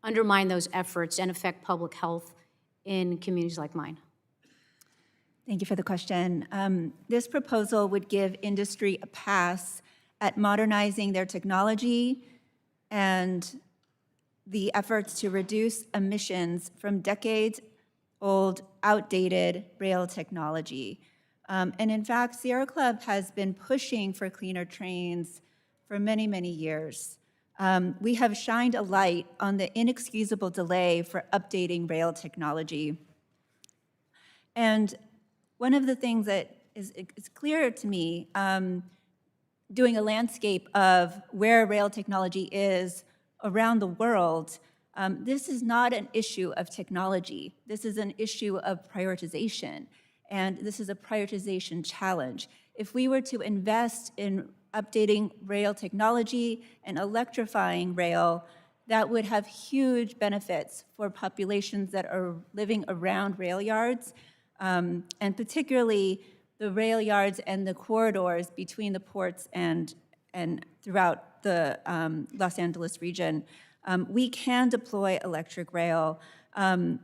undermine those efforts and affect public health in communities like mine? Thank you for the question. This proposal would give industry a pass at modernizing their technology and the efforts to reduce emissions from decades-old, outdated rail technology. And in fact, Sierra Club has been pushing for cleaner trains for many, many years. We have shined a light on the inexcusable delay for updating rail technology. And one of the things that is clear to me, doing a landscape of where rail technology is around the world, this is not an issue of technology. This is an issue of prioritization, and this is a prioritization challenge. If we were to invest in updating rail technology and electrifying rail, that would have huge benefits for populations that are living around rail yards, and particularly the rail yards and the corridors between the ports and throughout the Los Angeles region. We can deploy electric rail, and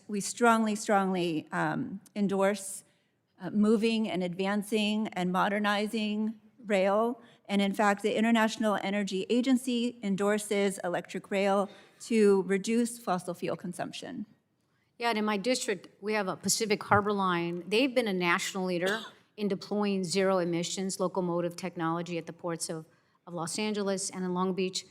we strongly endorse moving and advancing and modernizing rail. And in fact, the International Energy Agency endorses electric rail to reduce fossil fuel consumption. Yeah, and in my district, we have a Pacific Harbor Line. They've been a national leader in deploying zero emissions locomotive technology at the ports of Los Angeles and in Long Beach.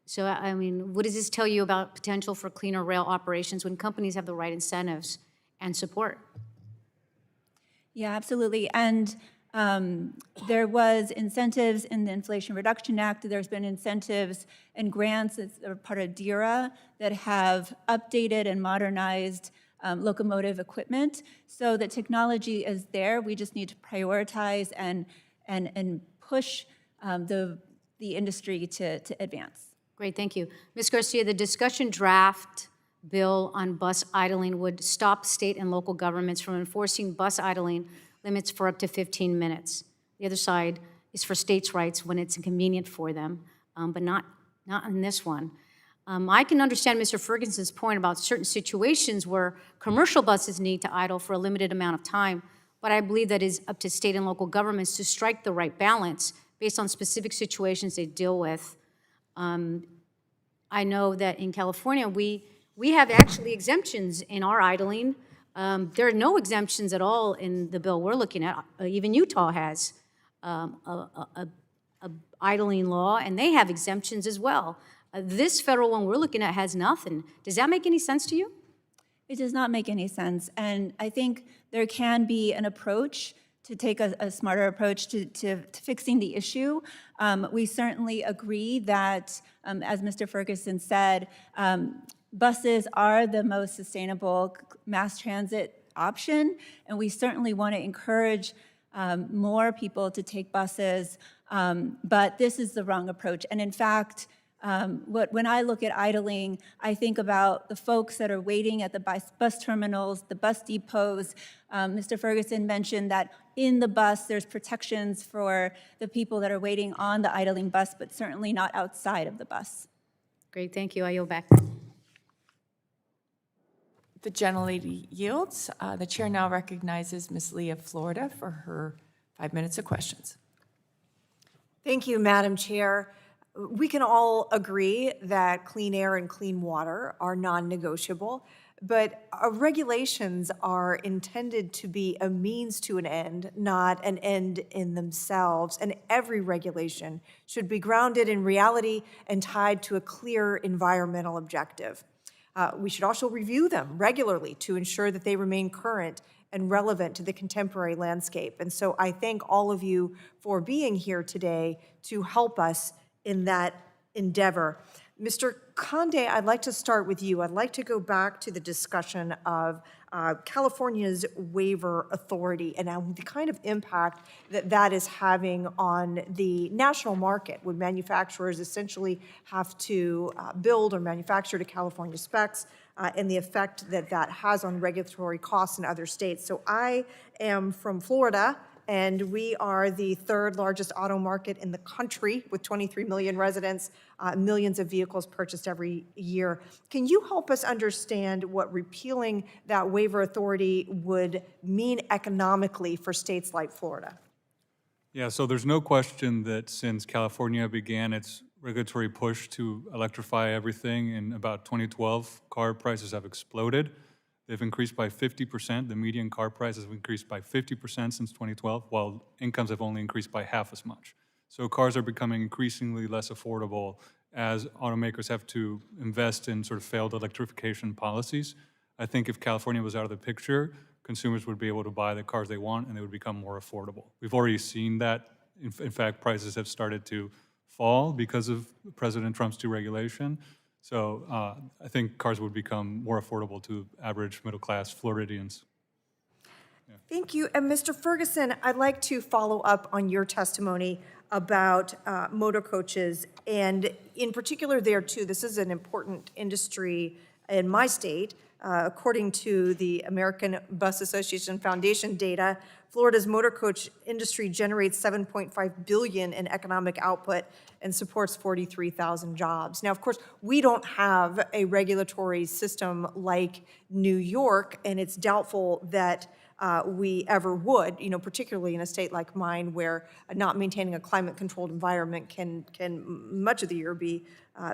So, I mean, what does this tell you about potential for cleaner rail operations when companies have the right incentives and support? Yeah, absolutely. And there was incentives in the Inflation Reduction Act. There's been incentives and grants that are part of DERA that have updated and modernized locomotive equipment. So the technology is there. We just need to prioritize and push the industry to advance. Great, thank you. Ms. Garcia, the discussion draft bill on bus idling would stop state and local governments from enforcing bus idling limits for up to 15 minutes. The other side is for states' rights when it's inconvenient for them, but not in this one. I can understand Mr. Ferguson's point about certain situations where commercial buses need to idle for a limited amount of time, but I believe that is up to state and local governments to strike the right balance based on specific situations they deal with. I know that in California, we have actually exemptions in our idling. There are no exemptions at all in the bill we're looking at. Even Utah has a idling law, and they have exemptions as well. This federal one we're looking at has nothing. Does that make any sense to you? It does not make any sense. And I think there can be an approach to take a smarter approach to fixing the issue. We certainly agree that, as Mr. Ferguson said, buses are the most sustainable mass transit option, and we certainly want to encourage more people to take buses, but this is the wrong approach. And in fact, when I look at idling, I think about the folks that are waiting at the bus terminals, the bus depots. Mr. Ferguson mentioned that in the bus, there's protections for the people that are waiting on the idling bus, but certainly not outside of the bus. Great, thank you. I yield back. The gentlelady yields. The chair now recognizes Ms. Leah Florida for her 5 minutes of questions. Thank you, Madam Chair. We can all agree that clean air and clean water are non-negotiable, but regulations are intended to be a means to an end, not an end in themselves. And every regulation should be grounded in reality and tied to a clear environmental objective. We should also review them regularly to ensure that they remain current and relevant to the contemporary landscape. And so I thank all of you for being here today to help us in that endeavor. Mr. Conde, I'd like to start with you. I'd like to go back to the discussion of California's waiver authority and the kind of impact that that is having on the national market when manufacturers essentially have to build or manufacture to California specs and the effect that that has on regulatory costs in other states. So I am from Florida, and we are the third largest auto market in the country with 23 million residents, millions of vehicles purchased every year. Can you help us understand what repealing that waiver authority would mean economically for states like Florida? Yeah, so there's no question that since California began its regulatory push to electrify everything in about 2012, car prices have exploded. They've increased by 50%. The median car prices have increased by 50% since 2012, while incomes have only increased by half as much. So cars are becoming increasingly less affordable as automakers have to invest in sort of failed electrification policies. I think if California was out of the picture, consumers would be able to buy the cars they want and they would become more affordable. We've already seen that. In fact, prices have started to fall because of President Trump's deregulation. So I think cars would become more affordable to average middle-class Floridians. Yeah. Thank you. And Mr. Ferguson, I'd like to follow up on your testimony about motor coaches, and in particular there too, this is an important industry in my state. According to the American Bus Association Foundation data, Florida's motor coach industry generates $7.5 billion in economic output and supports 43,000 jobs. Now, of course, we don't have a regulatory system like New York, and it's doubtful that we ever would, particularly in a state like mine where not maintaining a climate-controlled environment can much of the year be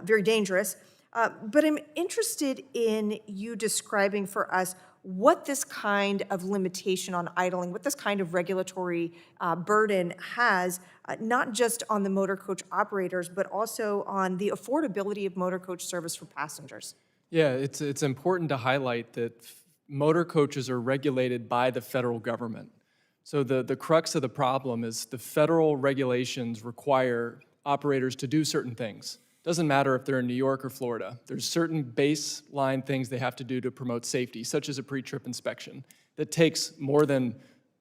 very dangerous. But I'm interested in you describing for us what this kind of limitation on idling, what this kind of regulatory burden has, not just on the motor coach operators, but also on the affordability of motor coach service for passengers. Yeah, it's important to highlight that motor coaches are regulated by the federal government. So the crux of the problem is the federal regulations require operators to do certain things. Doesn't matter if they're in New York or Florida. There's certain baseline things they have to do to promote safety, such as a pre-trip inspection that takes more than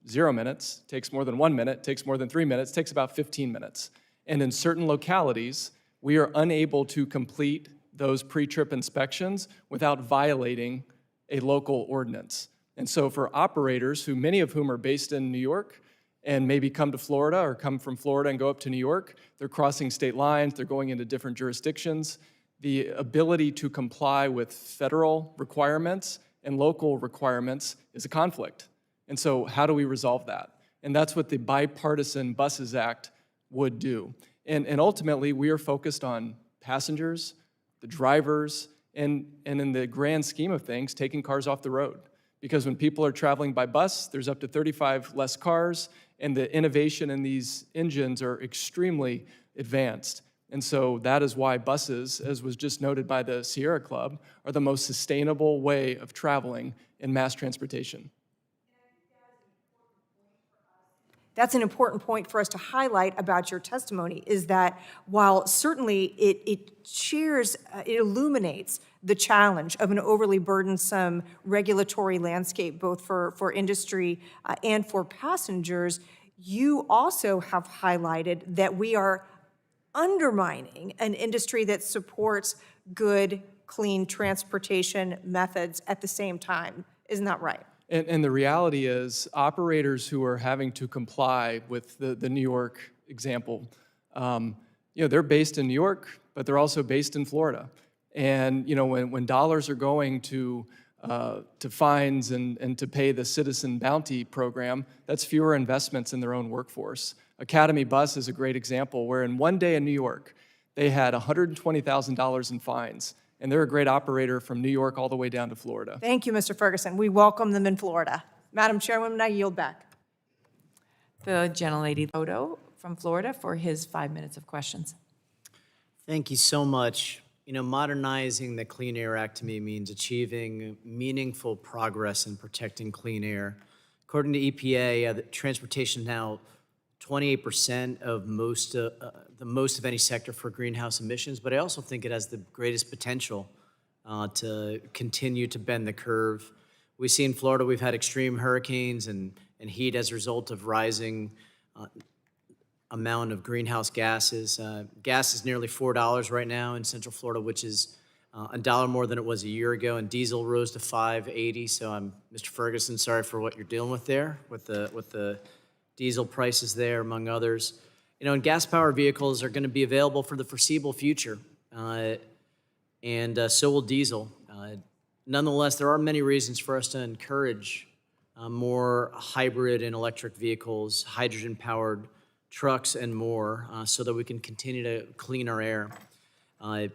0 minutes, takes more than 1 minute, takes more than 3 minutes, takes about 15 minutes. And in certain localities, we are unable to complete those pre-trip inspections without violating a local ordinance. And so for operators, who many of whom are based in New York, and maybe come to Florida or come from Florida and go up to New York, they're crossing state lines, they're going into different jurisdictions. The ability to comply with federal requirements and local requirements is a conflict. And so how do we resolve that? And that's what the Bipartisan Buses Act would do. And ultimately, we are focused on passengers, the drivers, and in the grand scheme of things, taking cars off the road. Because when people are traveling by bus, there's up to 35 less cars, and the innovation in these engines are extremely advanced. And so that is why buses, as was just noted by the Sierra Club, are the most sustainable way of traveling in mass transportation. That's an important point for us to highlight about your testimony, is that while certainly it illuminates the challenge of an overly burdensome regulatory landscape, both for industry and for passengers, you also have highlighted that we are undermining an industry that supports good, clean transportation methods at the same time. Isn't that right? And the reality is, operators who are having to comply with the New York example, they're based in New York, but they're also based in Florida. And when dollars are going to fines and to pay the Citizen Bounty program, that's fewer investments in their own workforce. Academy Bus is a great example, where in one day in New York, they had $120,000 in fines. And they're a great operator from New York all the way down to Florida. Thank you, Mr. Ferguson. We welcome them in Florida. Madam Chairwoman, I yield back. The gentlelady Odo from Florida for his 5 minutes of questions. Thank you so much. Modernizing the Clean Air Act to me means achieving meaningful progress in protecting clean air. According to EPA, the transportation is now 28% of the most of any sector for greenhouse emissions, but I also think it has the greatest potential to continue to bend the curve. We see in Florida, we've had extreme hurricanes and heat as a result of rising amount of greenhouse gases. Gas is nearly $4 right now in Central Florida, which is $1 more than it was a year ago, and diesel rose to $5.80. So Mr. Ferguson, sorry for what you're dealing with there, with the diesel prices there, among others. And gas-powered vehicles are going to be available for the foreseeable future, and so will diesel. Nonetheless, there are many reasons for us to encourage more hybrid and electric vehicles, hydrogen-powered trucks, and more, so that we can continue to clean our air and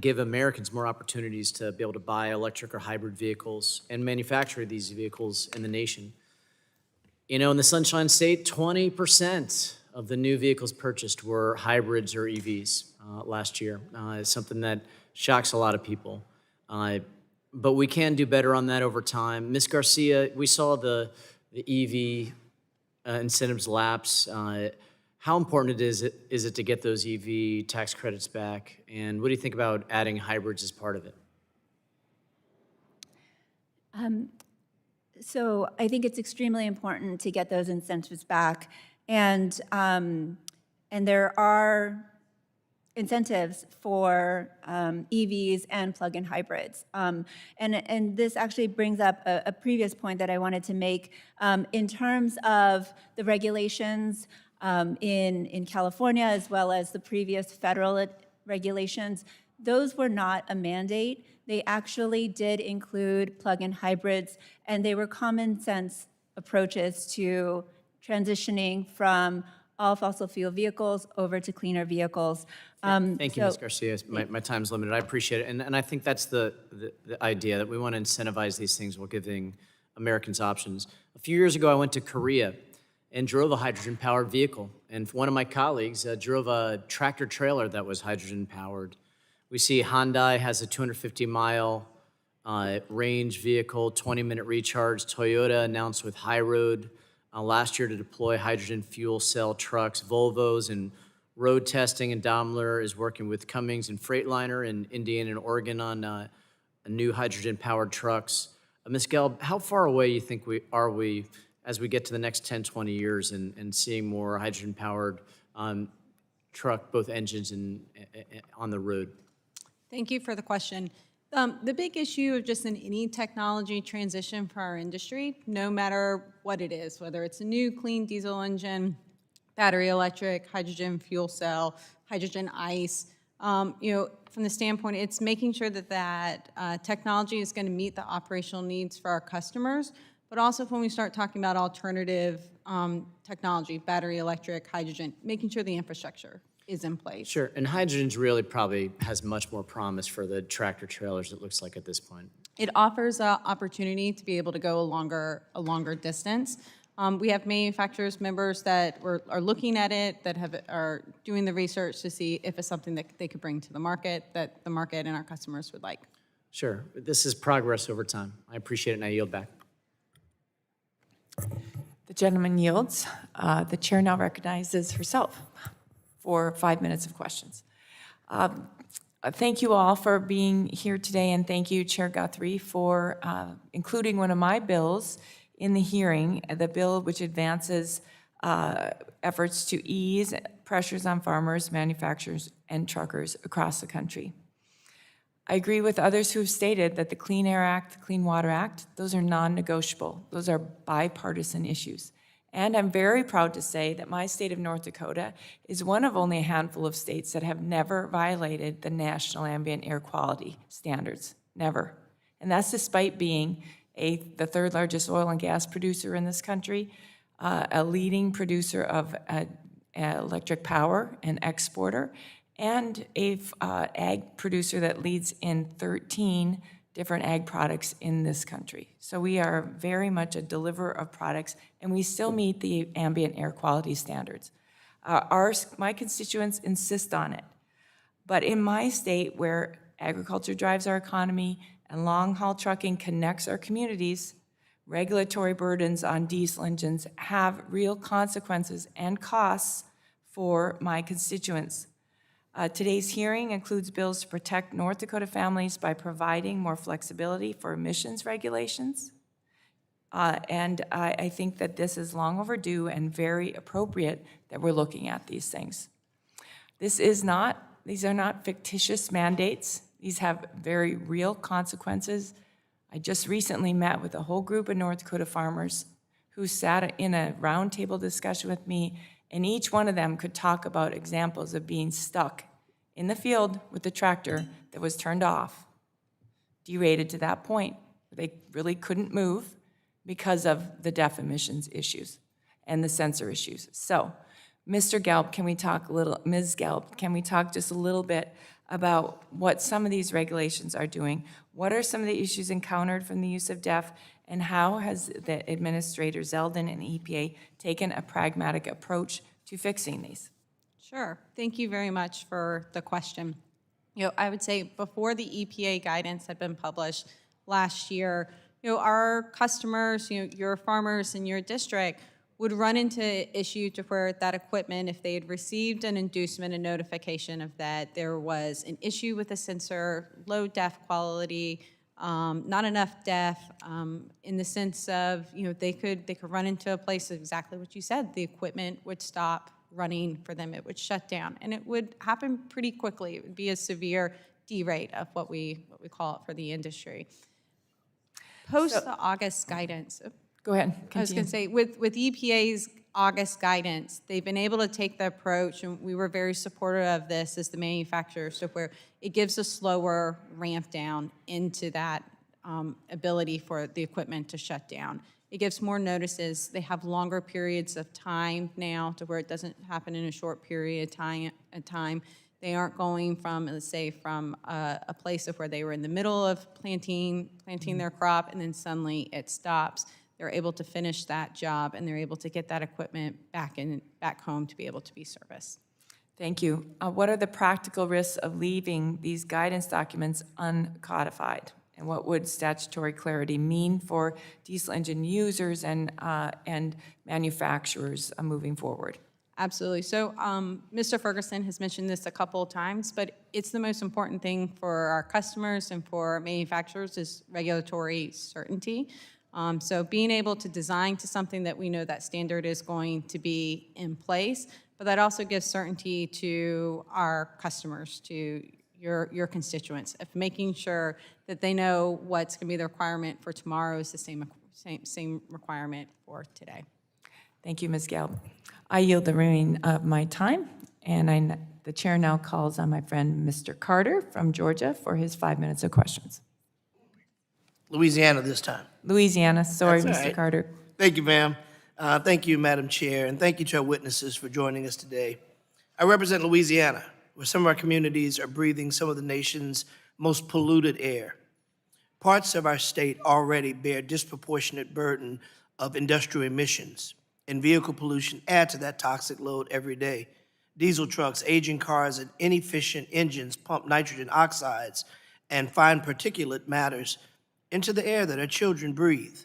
give Americans more opportunities to be able to buy electric or hybrid vehicles and manufacture these vehicles in the nation. In the Sunshine State, 20% of the new vehicles purchased were hybrids or EVs last year. It's something that shocks a lot of people. But we can do better on that over time. Ms. Garcia, we saw the EV incentives lapse. How important is it to get those EV tax credits back? And what do you think about adding hybrids as part of it? So I think it's extremely important to get those incentives back. And there are incentives for EVs and plug-in hybrids. And this actually brings up a previous point that I wanted to make. In terms of the regulations in California, as well as the previous federal regulations, those were not a mandate. They actually did include plug-in hybrids, and they were common sense approaches to transitioning from all fossil fuel vehicles over to cleaner vehicles. Thank you, Ms. Garcia. My time's limited. I appreciate it. And I think that's the idea, that we want to incentivize these things while giving Americans options. A few years ago, I went to Korea and drove a hydrogen-powered vehicle. And one of my colleagues drove a tractor-trailer that was hydrogen-powered. We see Hyundai has a 250-mile range vehicle, 20-minute recharge. Toyota announced with High Road last year to deploy hydrogen fuel cell trucks. Volvo's in road testing, and Daimler is working with Cummins and Freightliner in Indiana and Oregon on a new hydrogen-powered trucks. Ms. Gelb, how far away you think are we as we get to the next 10, 20 years and seeing more hydrogen-powered truck, both engines and on the road? Thank you for the question. The big issue of just in any technology transition for our industry, no matter what it is, whether it's a new clean diesel engine, battery electric, hydrogen fuel cell, hydrogen ICE, from the standpoint, it's making sure that technology is going to meet the operational needs for our customers, but also when we start talking about alternative technology, battery electric, hydrogen, making sure the infrastructure is in place. Sure, and hydrogen's really probably has much more promise for the tractor trailers, it looks like at this point. It offers an opportunity to be able to go a longer distance. We have manufacturers, members that are looking at it, that are doing the research to see if it's something that they could bring to the market, that the market and our customers would like. Sure, this is progress over time. I appreciate it, and I yield back. The gentleman yields. The chair now recognizes herself for 5 minutes of questions. Thank you all for being here today, and thank you, Chair Guthrie, for including one of my bills in the hearing, the bill which advances efforts to ease pressures on farmers, manufacturers, and truckers across the country. I agree with others who have stated that the Clean Air Act, the Clean Water Act, those are non-negotiable. Those are bipartisan issues. And I'm very proud to say that my state of North Dakota is one of only a handful of states that have never violated the national ambient air quality standards. Never. And that's despite being the third largest oil and gas producer in this country, a leading producer of electric power and exporter, and a ag producer that leads in 13 different ag products in this country. So we are very much a deliverer of products, and we still meet the ambient air quality standards. My constituents insist on it. But in my state, where agriculture drives our economy and long-haul trucking connects our communities, regulatory burdens on diesel engines have real consequences and costs for my constituents. Today's hearing includes bills to protect North Dakota families by providing more flexibility for emissions regulations. And I think that this is long overdue and very appropriate that we're looking at these things. These are not fictitious mandates. These have very real consequences. I just recently met with a whole group of North Dakota farmers who sat in a roundtable discussion with me, and each one of them could talk about examples of being stuck in the field with the tractor that was turned off, derated to that point where they really couldn't move because of the DEF emissions issues and the sensor issues. So, Mr. Gelb, Ms. Gelb, can we talk just a little bit about what some of these regulations are doing? What are some of the issues encountered from the use of DEF, and how has the Administrator Zeldin and EPA taken a pragmatic approach to fixing these? Sure. Thank you very much for the question. I would say before the EPA guidance had been published last year, our customers, your farmers in your district would run into issue to where that equipment, if they had received an inducement and notification of that there was an issue with the sensor, low DEF quality, not enough DEF, in the sense of, they could run into a place of exactly what you said. The equipment would stop running for them. It would shut down, and it would happen pretty quickly. It would be a severe derate of what we call it for the industry. Post the August guidance. Go ahead. I was going to say, with EPA's August guidance, they've been able to take the approach, and we were very supportive of this as the manufacturers, so where it gives a slower ramp down into that ability for the equipment to shut down. It gives more notices. They have longer periods of time now to where it doesn't happen in a short period of time. They aren't going from, let's say, from a place of where they were in the middle of planting their crop, and then suddenly it stops. They're able to finish that job, and they're able to get that equipment back home to be able to be serviced. Thank you. What are the practical risks of leaving these guidance documents uncodified? And what would statutory clarity mean for diesel engine users and manufacturers moving forward? Absolutely. So Mr. Ferguson has mentioned this a couple of times, but it's the most important thing for our customers and for manufacturers is regulatory certainty. So being able to design to something that we know that standard is going to be in place, but that also gives certainty to our customers, to your constituents, of making sure that they know what's going to be the requirement for tomorrow is the same requirement for today. Thank you, Ms. Gelb. I yield the remaining of my time, and the chair now calls on my friend Mr. Carter from Georgia for his 5 minutes of questions. Louisiana this time. Louisiana, sorry, That's all Mr. right. Carter. Thank you, ma'am. Thank you, Madam Chair, and thank you to our witnesses for joining us today. I represent Louisiana, where some of our communities are breathing some of the nation's most polluted air. Parts of our state already bear disproportionate burden of industrial emissions, and vehicle pollution add to that toxic load every day. Diesel trucks, aging cars, and inefficient engines pump nitrogen oxides and fine particulate matters into the air that our children breathe.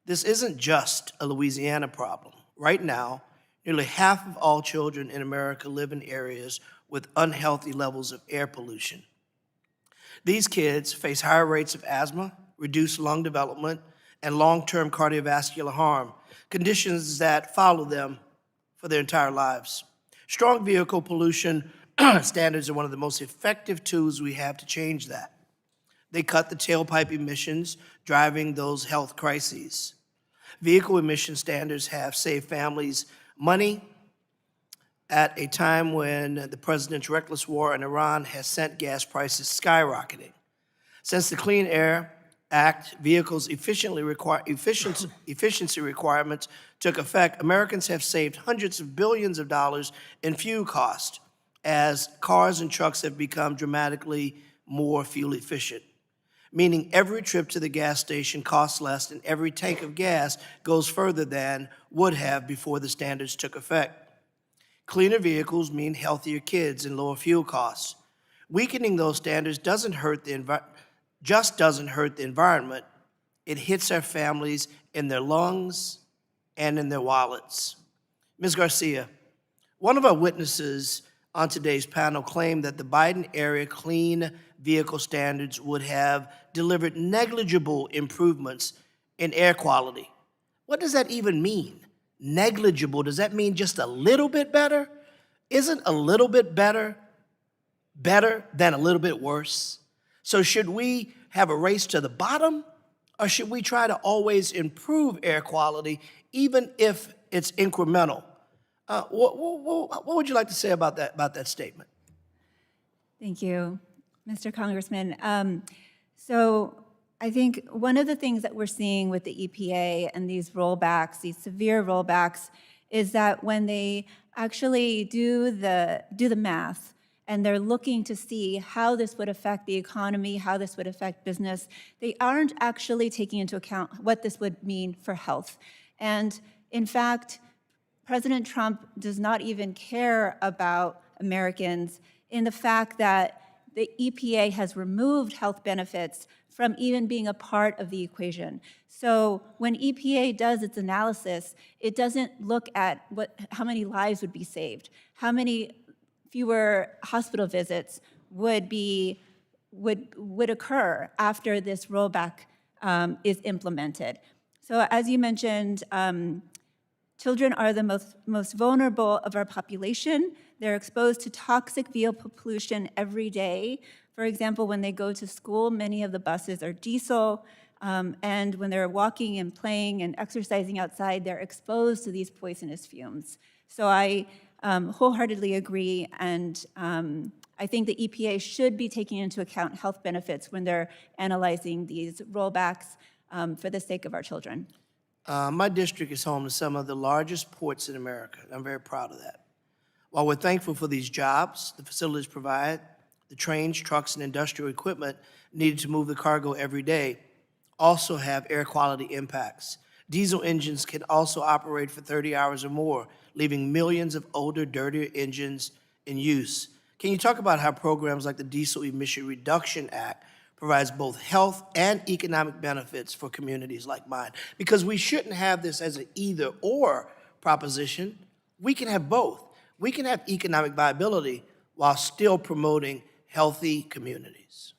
This isn't just a Louisiana problem. Right now, nearly half of all children in America live in areas with unhealthy levels of air pollution. These kids face higher rates of asthma, reduced lung development, and long-term cardiovascular harm, conditions that follow them for their entire lives. Strong vehicle pollution standards are one of the most effective tools we have to change that. They cut the tailpipe emissions, driving those health crises. Vehicle emission standards have saved families money at a time when the president's reckless war in Iran has sent gas prices skyrocketing. Since the Clean Air Act, vehicles' efficiency requirements took effect, Americans have saved hundreds of billions of dollars in fuel costs as cars and trucks have become dramatically more fuel efficient, meaning every trip to the gas station costs less and every tank of gas goes further than would have before the standards took effect. Cleaner vehicles mean healthier kids and lower fuel costs. Weakening those standards doesn't hurt the environment, it hits our families in their lungs and in their wallets. Ms. Garcia, one of our witnesses on today's panel claimed that the Biden-era clean vehicle standards would have delivered negligible improvements in air quality. What does that even mean? Negligible, does that mean just a little bit better? Isn't a little bit better than a little bit worse? So should we have a race to the bottom, or should we try to always improve air quality, even if it's incremental? What would you like to say about that statement? Thank you, Mr. Congressman. So I think one of the things that we're seeing with the EPA and these rollbacks, these severe rollbacks, is that when they actually do the math and they're looking to see how this would affect the economy, how this would affect business, they aren't actually taking into account what this would mean for health. And in fact, President Trump does not even care about Americans in the fact that the EPA has removed health benefits from even being a part of the equation. So when EPA does its analysis, it doesn't look at how many lives would be saved, how many fewer hospital visits would occur after this rollback is implemented. So as you mentioned, children are the most vulnerable of our population. They're exposed to toxic vehicle pollution every day. For example, when they go to school, many of the buses are diesel, and when they're walking and playing and exercising outside, they're exposed to these poisonous fumes. So I wholeheartedly agree, and I think the EPA should be taking into account health benefits when they're analyzing these rollbacks for the sake of our children. My district is home to some of the largest ports in America. I'm very proud of that. While we're thankful for these jobs the facilities provide, the trains, trucks, and industrial equipment needed to move the cargo every day also have air quality impacts. Diesel engines can also operate for 30 hours or more, leaving millions of older, dirtier engines in use. Can you talk about how programs like the Diesel Emission Reduction Act provides both health and economic benefits for communities like mine? Because we shouldn't have this as an either-or proposition. We can have both. We can have economic viability while still promoting healthy communities.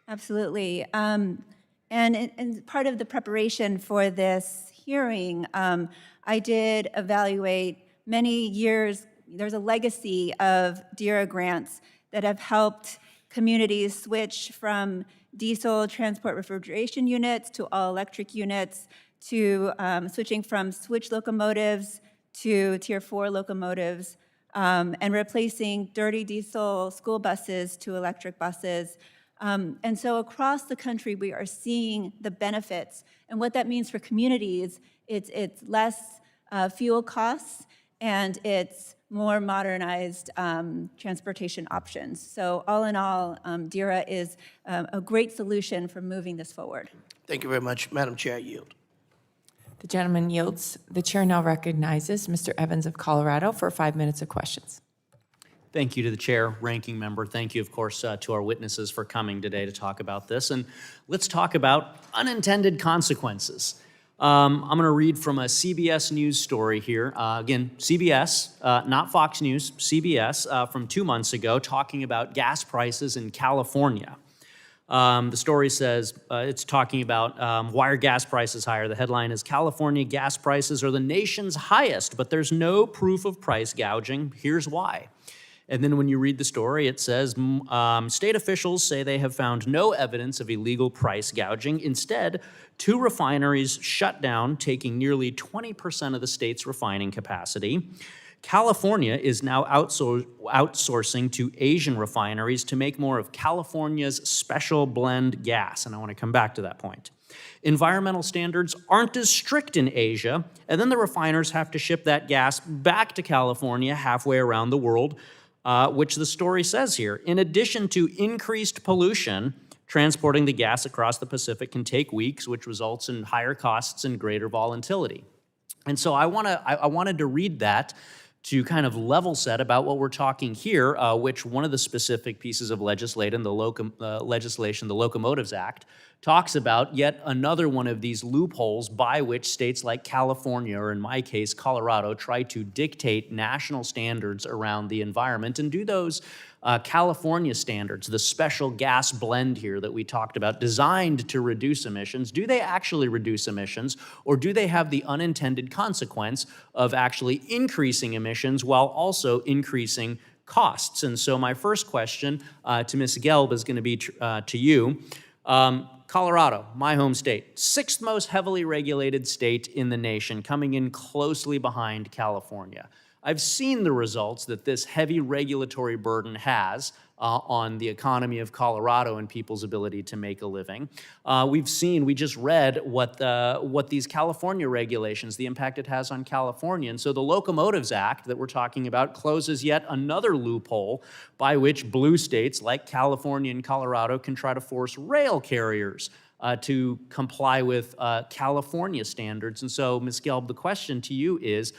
Absolutely. And part of the preparation for this hearing, I did evaluate many years. There's a legacy of DERA grants that have helped communities switch from diesel transport refrigeration units to all-electric units, to switching from switch locomotives to Tier 4 locomotives, and replacing dirty diesel school buses to electric buses. And so across the country, we are seeing the benefits. And what that means for communities, it's less fuel costs, and it's more modernized transportation options. So all in all, DERA is a great solution for moving this forward. Thank you very much. Madam Chair, I yield. The gentleman yields. The chair now recognizes Mr. Evans of Colorado for 5 minutes of questions. Thank you to the chair, ranking member. Thank you, of course, to our witnesses for coming today to talk about this. And let's talk about unintended consequences. I'm going to read from a CBS News story here. Again, CBS, not Fox News, CBS from 2 months ago, talking about gas prices in California. The story says, it's talking about why are gas prices higher? The headline is, California gas prices are the nation's highest, but there's no proof of price gouging. Here's why. And then when you read the story, it says, state officials say they have found no evidence of illegal price gouging. Instead, 2 refineries shut down, taking nearly 20% of the state's refining capacity. California is now outsourcing to Asian refineries to make more of California's special blend gas, and I want to come back to that point. Environmental standards aren't as strict in Asia, and then the refiners have to ship that gas back to California halfway around the world, which the story says here. In addition to increased pollution, transporting the gas across the Pacific can take weeks, which results in higher costs and greater volatility. And so I wanted to read that to kind of level set about what we're talking here, which one of the specific pieces of legislation, the Locomotives Act, talks about yet another one of these loopholes by which states like California, or in my case, Colorado, try to dictate national standards around the environment. And do those California standards, the special gas blend here that we talked about, designed to reduce emissions, do they actually reduce emissions, or do they have the unintended consequence of actually increasing emissions while also increasing costs? And so my first question to Ms. Gelb is going to be to you. Colorado, my home state, 6th most heavily regulated state in the nation, coming in closely behind California. I've seen the results that this heavy regulatory burden has on the economy of Colorado and people's ability to make a living. We just read what these California regulations, the impact it has on California. And so the Locomotives Act that we're talking about closes yet another loophole by which blue states like California and Colorado can try to force rail carriers to comply with California standards. And so, Ms. Gelb, the question to you is,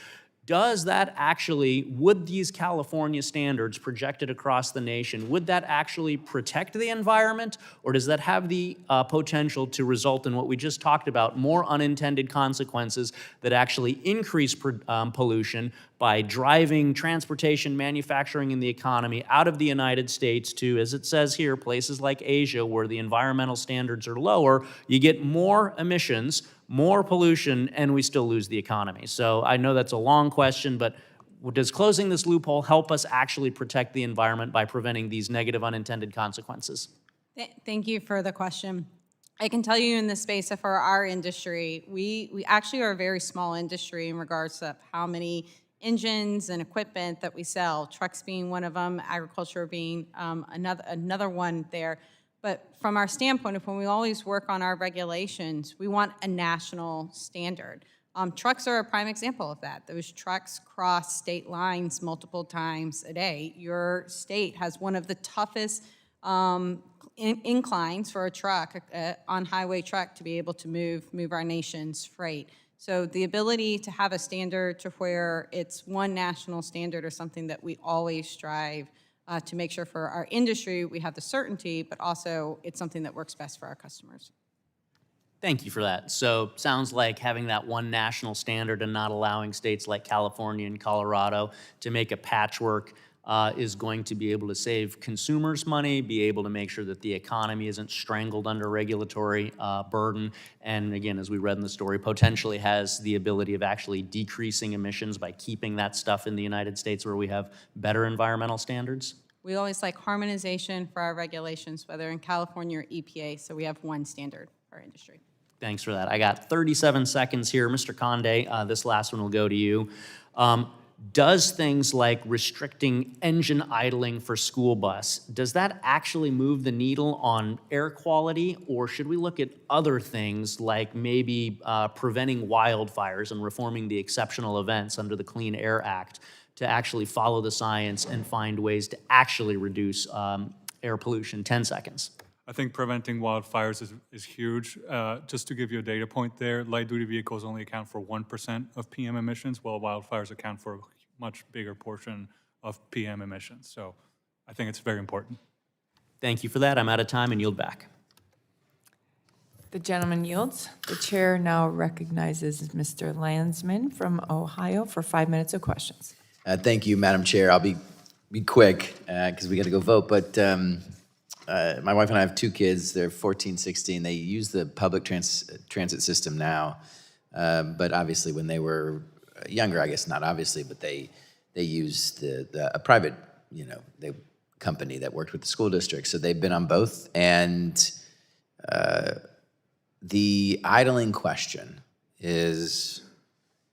would these California standards projected across the nation, would that actually protect the environment, or does that have the potential to result in what we just talked about, more unintended consequences that actually increase pollution by driving transportation, manufacturing, and the economy out of the United States to, as it says here, places like Asia where the environmental standards are lower? You get more emissions, more pollution, and we still lose the economy. So I know that's a long question, but does closing this loophole help us actually protect the environment by preventing these negative unintended consequences? Thank you for the question. I can tell you in the space of our industry, we actually are a very small industry in regards to how many engines and equipment that we sell, trucks being one of them, agriculture being another one there. But from our standpoint, when we always work on our regulations, we want a national standard. Trucks are a prime example of that. Those trucks cross state lines multiple times a day. Your state has one of the toughest inclines for a truck, on-highway truck, to be able to move our nation's freight. So the ability to have a standard to where it's one national standard is something that we always strive to make sure for our industry we have the certainty, but also it's something that works best for our customers. Thank you for that. So sounds like having that one national standard and not allowing states like California and Colorado to make a patchwork is going to be able to save consumers money, be able to make sure that the economy isn't strangled under regulatory burden, and again, as we read in the story, potentially has the ability of actually decreasing emissions by keeping that stuff in the United States where we have better environmental standards? We always like harmonization for our regulations, whether in California or EPA, so we have one standard for our industry. Thanks for that. I got 37 seconds here. Mr. Conde, this last one will go to you. does things like restricting engine idling for school bus, does that actually move the needle on air quality, or should we look at other things like maybe preventing wildfires and reforming the exceptional events under the Clean Air Act to actually follow the science and find ways to actually reduce air pollution? 10 seconds. I think preventing wildfires is huge. Just to give you a data point there, light-duty vehicles only account for 1% of PM emissions, while wildfires account for a much bigger portion of PM emissions. So I think it's very important. Thank you for that. I'm out of time and yield back. The gentleman yields. The chair now recognizes Mr. Landsman from Ohio for 5 minutes of questions. Thank you, Madam Chair. I'll be quick because we got to go vote. But my wife and I have two kids. They're 14, 16. They use the public transit system now. But obviously, when they were younger, I guess not obviously, but they used a private, company that worked with the school district. So they've been on both. And the idling question is,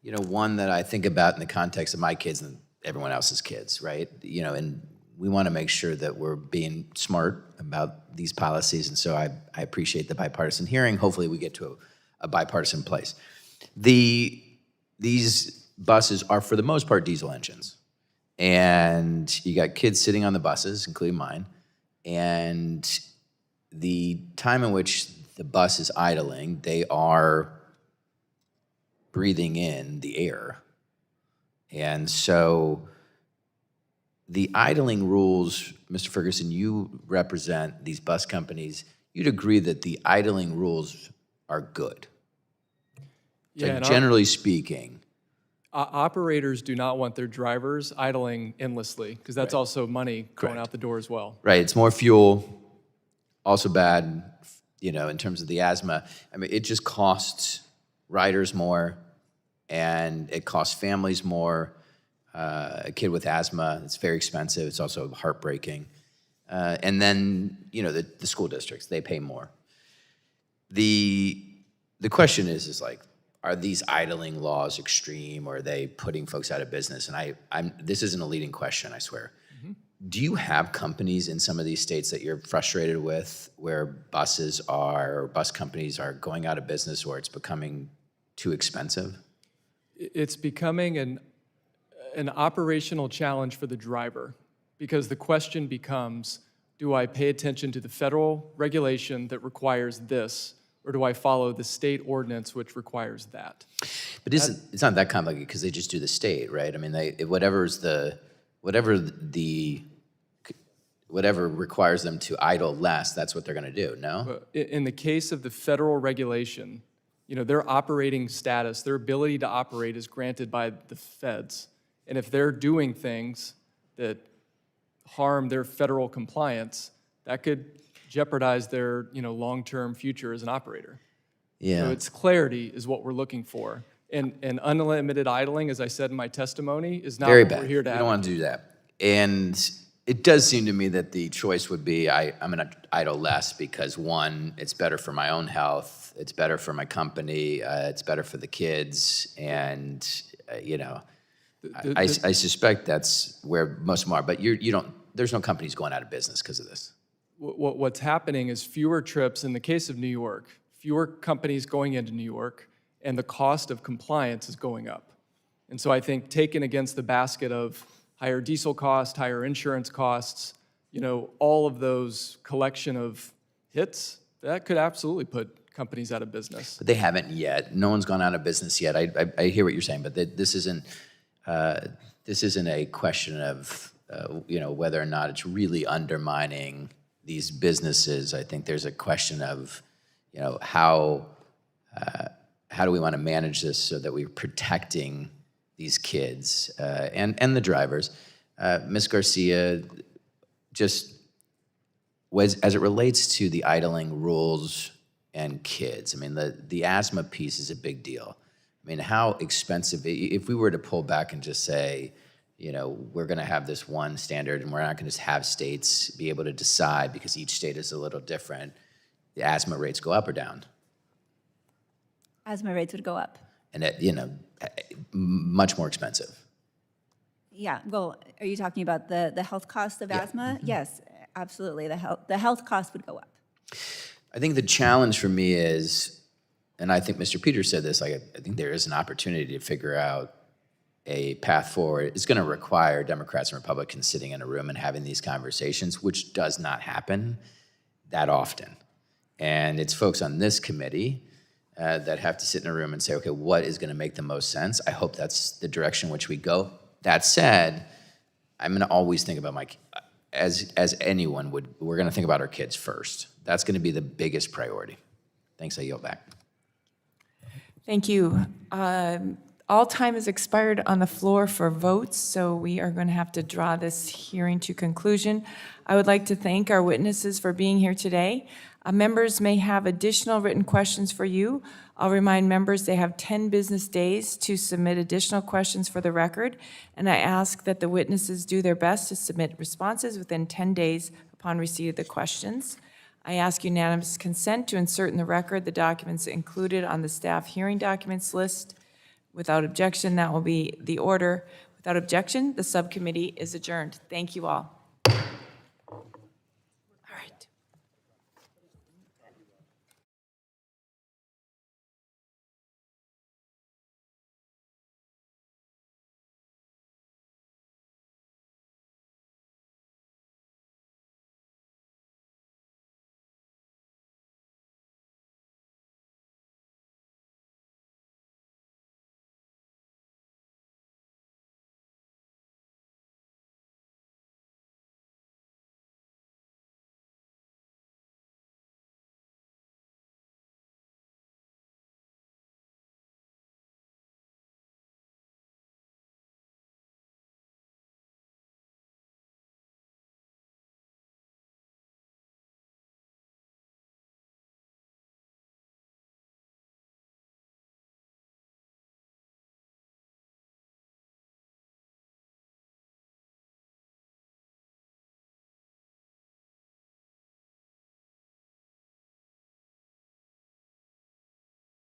one that I think about in the context of my kids and everyone else's kids, right? And we want to make sure that we're being smart about these policies. And so I appreciate the bipartisan hearing. Hopefully we get to a bipartisan place. These buses are, for the most part, diesel engines. And you got kids sitting on the buses, including mine. And the time in which the bus is idling, they are breathing in the air. And so the idling rules, Mr. Ferguson, you represent these bus companies. You'd agree that the idling rules are good. Yeah, Generally speaking. Operators do not want their drivers idling endlessly, because that's also money going out the door as well. Right, it's more fuel, also bad, in terms of the asthma. I mean, it just costs riders more, and it costs families more. A kid with asthma, it's very expensive. It's also heartbreaking. And then, the school districts, they pay more. The question is like, are these idling laws extreme, or are they putting folks out of business? And this isn't a leading question, I swear. Mm-hmm. Do you have companies in some of these states that you're frustrated with where bus companies are going out of business, or it's becoming too expensive? It's becoming an operational challenge for the driver, because the question becomes, do I pay attention to the federal regulation that requires this, or do I follow the state ordinance which requires that? But it's not that complicated, because they just do the state, right? I mean, whatever requires them to idle less, that's what they're going to do, no? In the case of the federal regulation, their operating status, their ability to operate is granted by the feds. And if they're doing things that harm their federal compliance, that could jeopardize their long-term future as an operator. Yeah. So it's clarity is what we're looking for. And unlimited idling, as I said in my testimony, is not Very what bad. we're here to You don't want to do that. And it does seem to me that the choice would be I'm going to idle less because, one, it's better for my own health, it's better for my company, it's better for the kids, and I suspect that's where most of them are. But there's no companies going out of business because of this. What's happening is fewer trips. In the case of New York, fewer companies going into New York, and the cost of compliance is going up. And so I think taken against the basket of higher diesel costs, higher insurance costs, all of those collection of hits, that could absolutely put companies out of business. But they haven't yet. No one's gone out of business yet. I hear what you're saying, but this isn't a question of whether or not it's really undermining these businesses. I think there's a question of how do we want to manage this so that we're protecting these kids and the drivers. Ms. Garcia, just as it relates to the idling rules and kids, I mean, the asthma piece is a big deal. I mean, how expensive, if we were to pull back and just say, we're going to have this one standard and we're not going to just have states be able to decide because each state is a little different, the asthma rates go up or down? Asthma rates would go up. And much more expensive. Yeah, well, are you talking about the health cost of asthma? Yes, absolutely, the health cost would go up. I think the challenge for me is, and I think Mr. Peters said this, like, I think there is an opportunity to figure out a path forward. It's going to require Democrats and Republicans sitting in a room and having these conversations, which does not happen that often. And it's folks on this committee that have to sit in a room and say, okay, what is going to make the most sense? I hope that's the direction in which we go. That said, I'm going to always think about as anyone would, we're going to think about our kids first. That's going to be the biggest priority. Thanks, I yield back. Thank you. All time has expired on the floor for votes, so we are going to have to draw this hearing to conclusion. I would like to thank our witnesses for being here today. Members may have additional written questions for you. I'll remind members they have 10 business days to submit additional questions for the record, and I ask that the witnesses do their best to submit responses within 10 days upon receipt of the questions. I ask unanimous consent to insert in the record the documents included on the staff hearing documents list. Without objection, that will be the order. Without objection, the subcommittee is adjourned. Thank you all.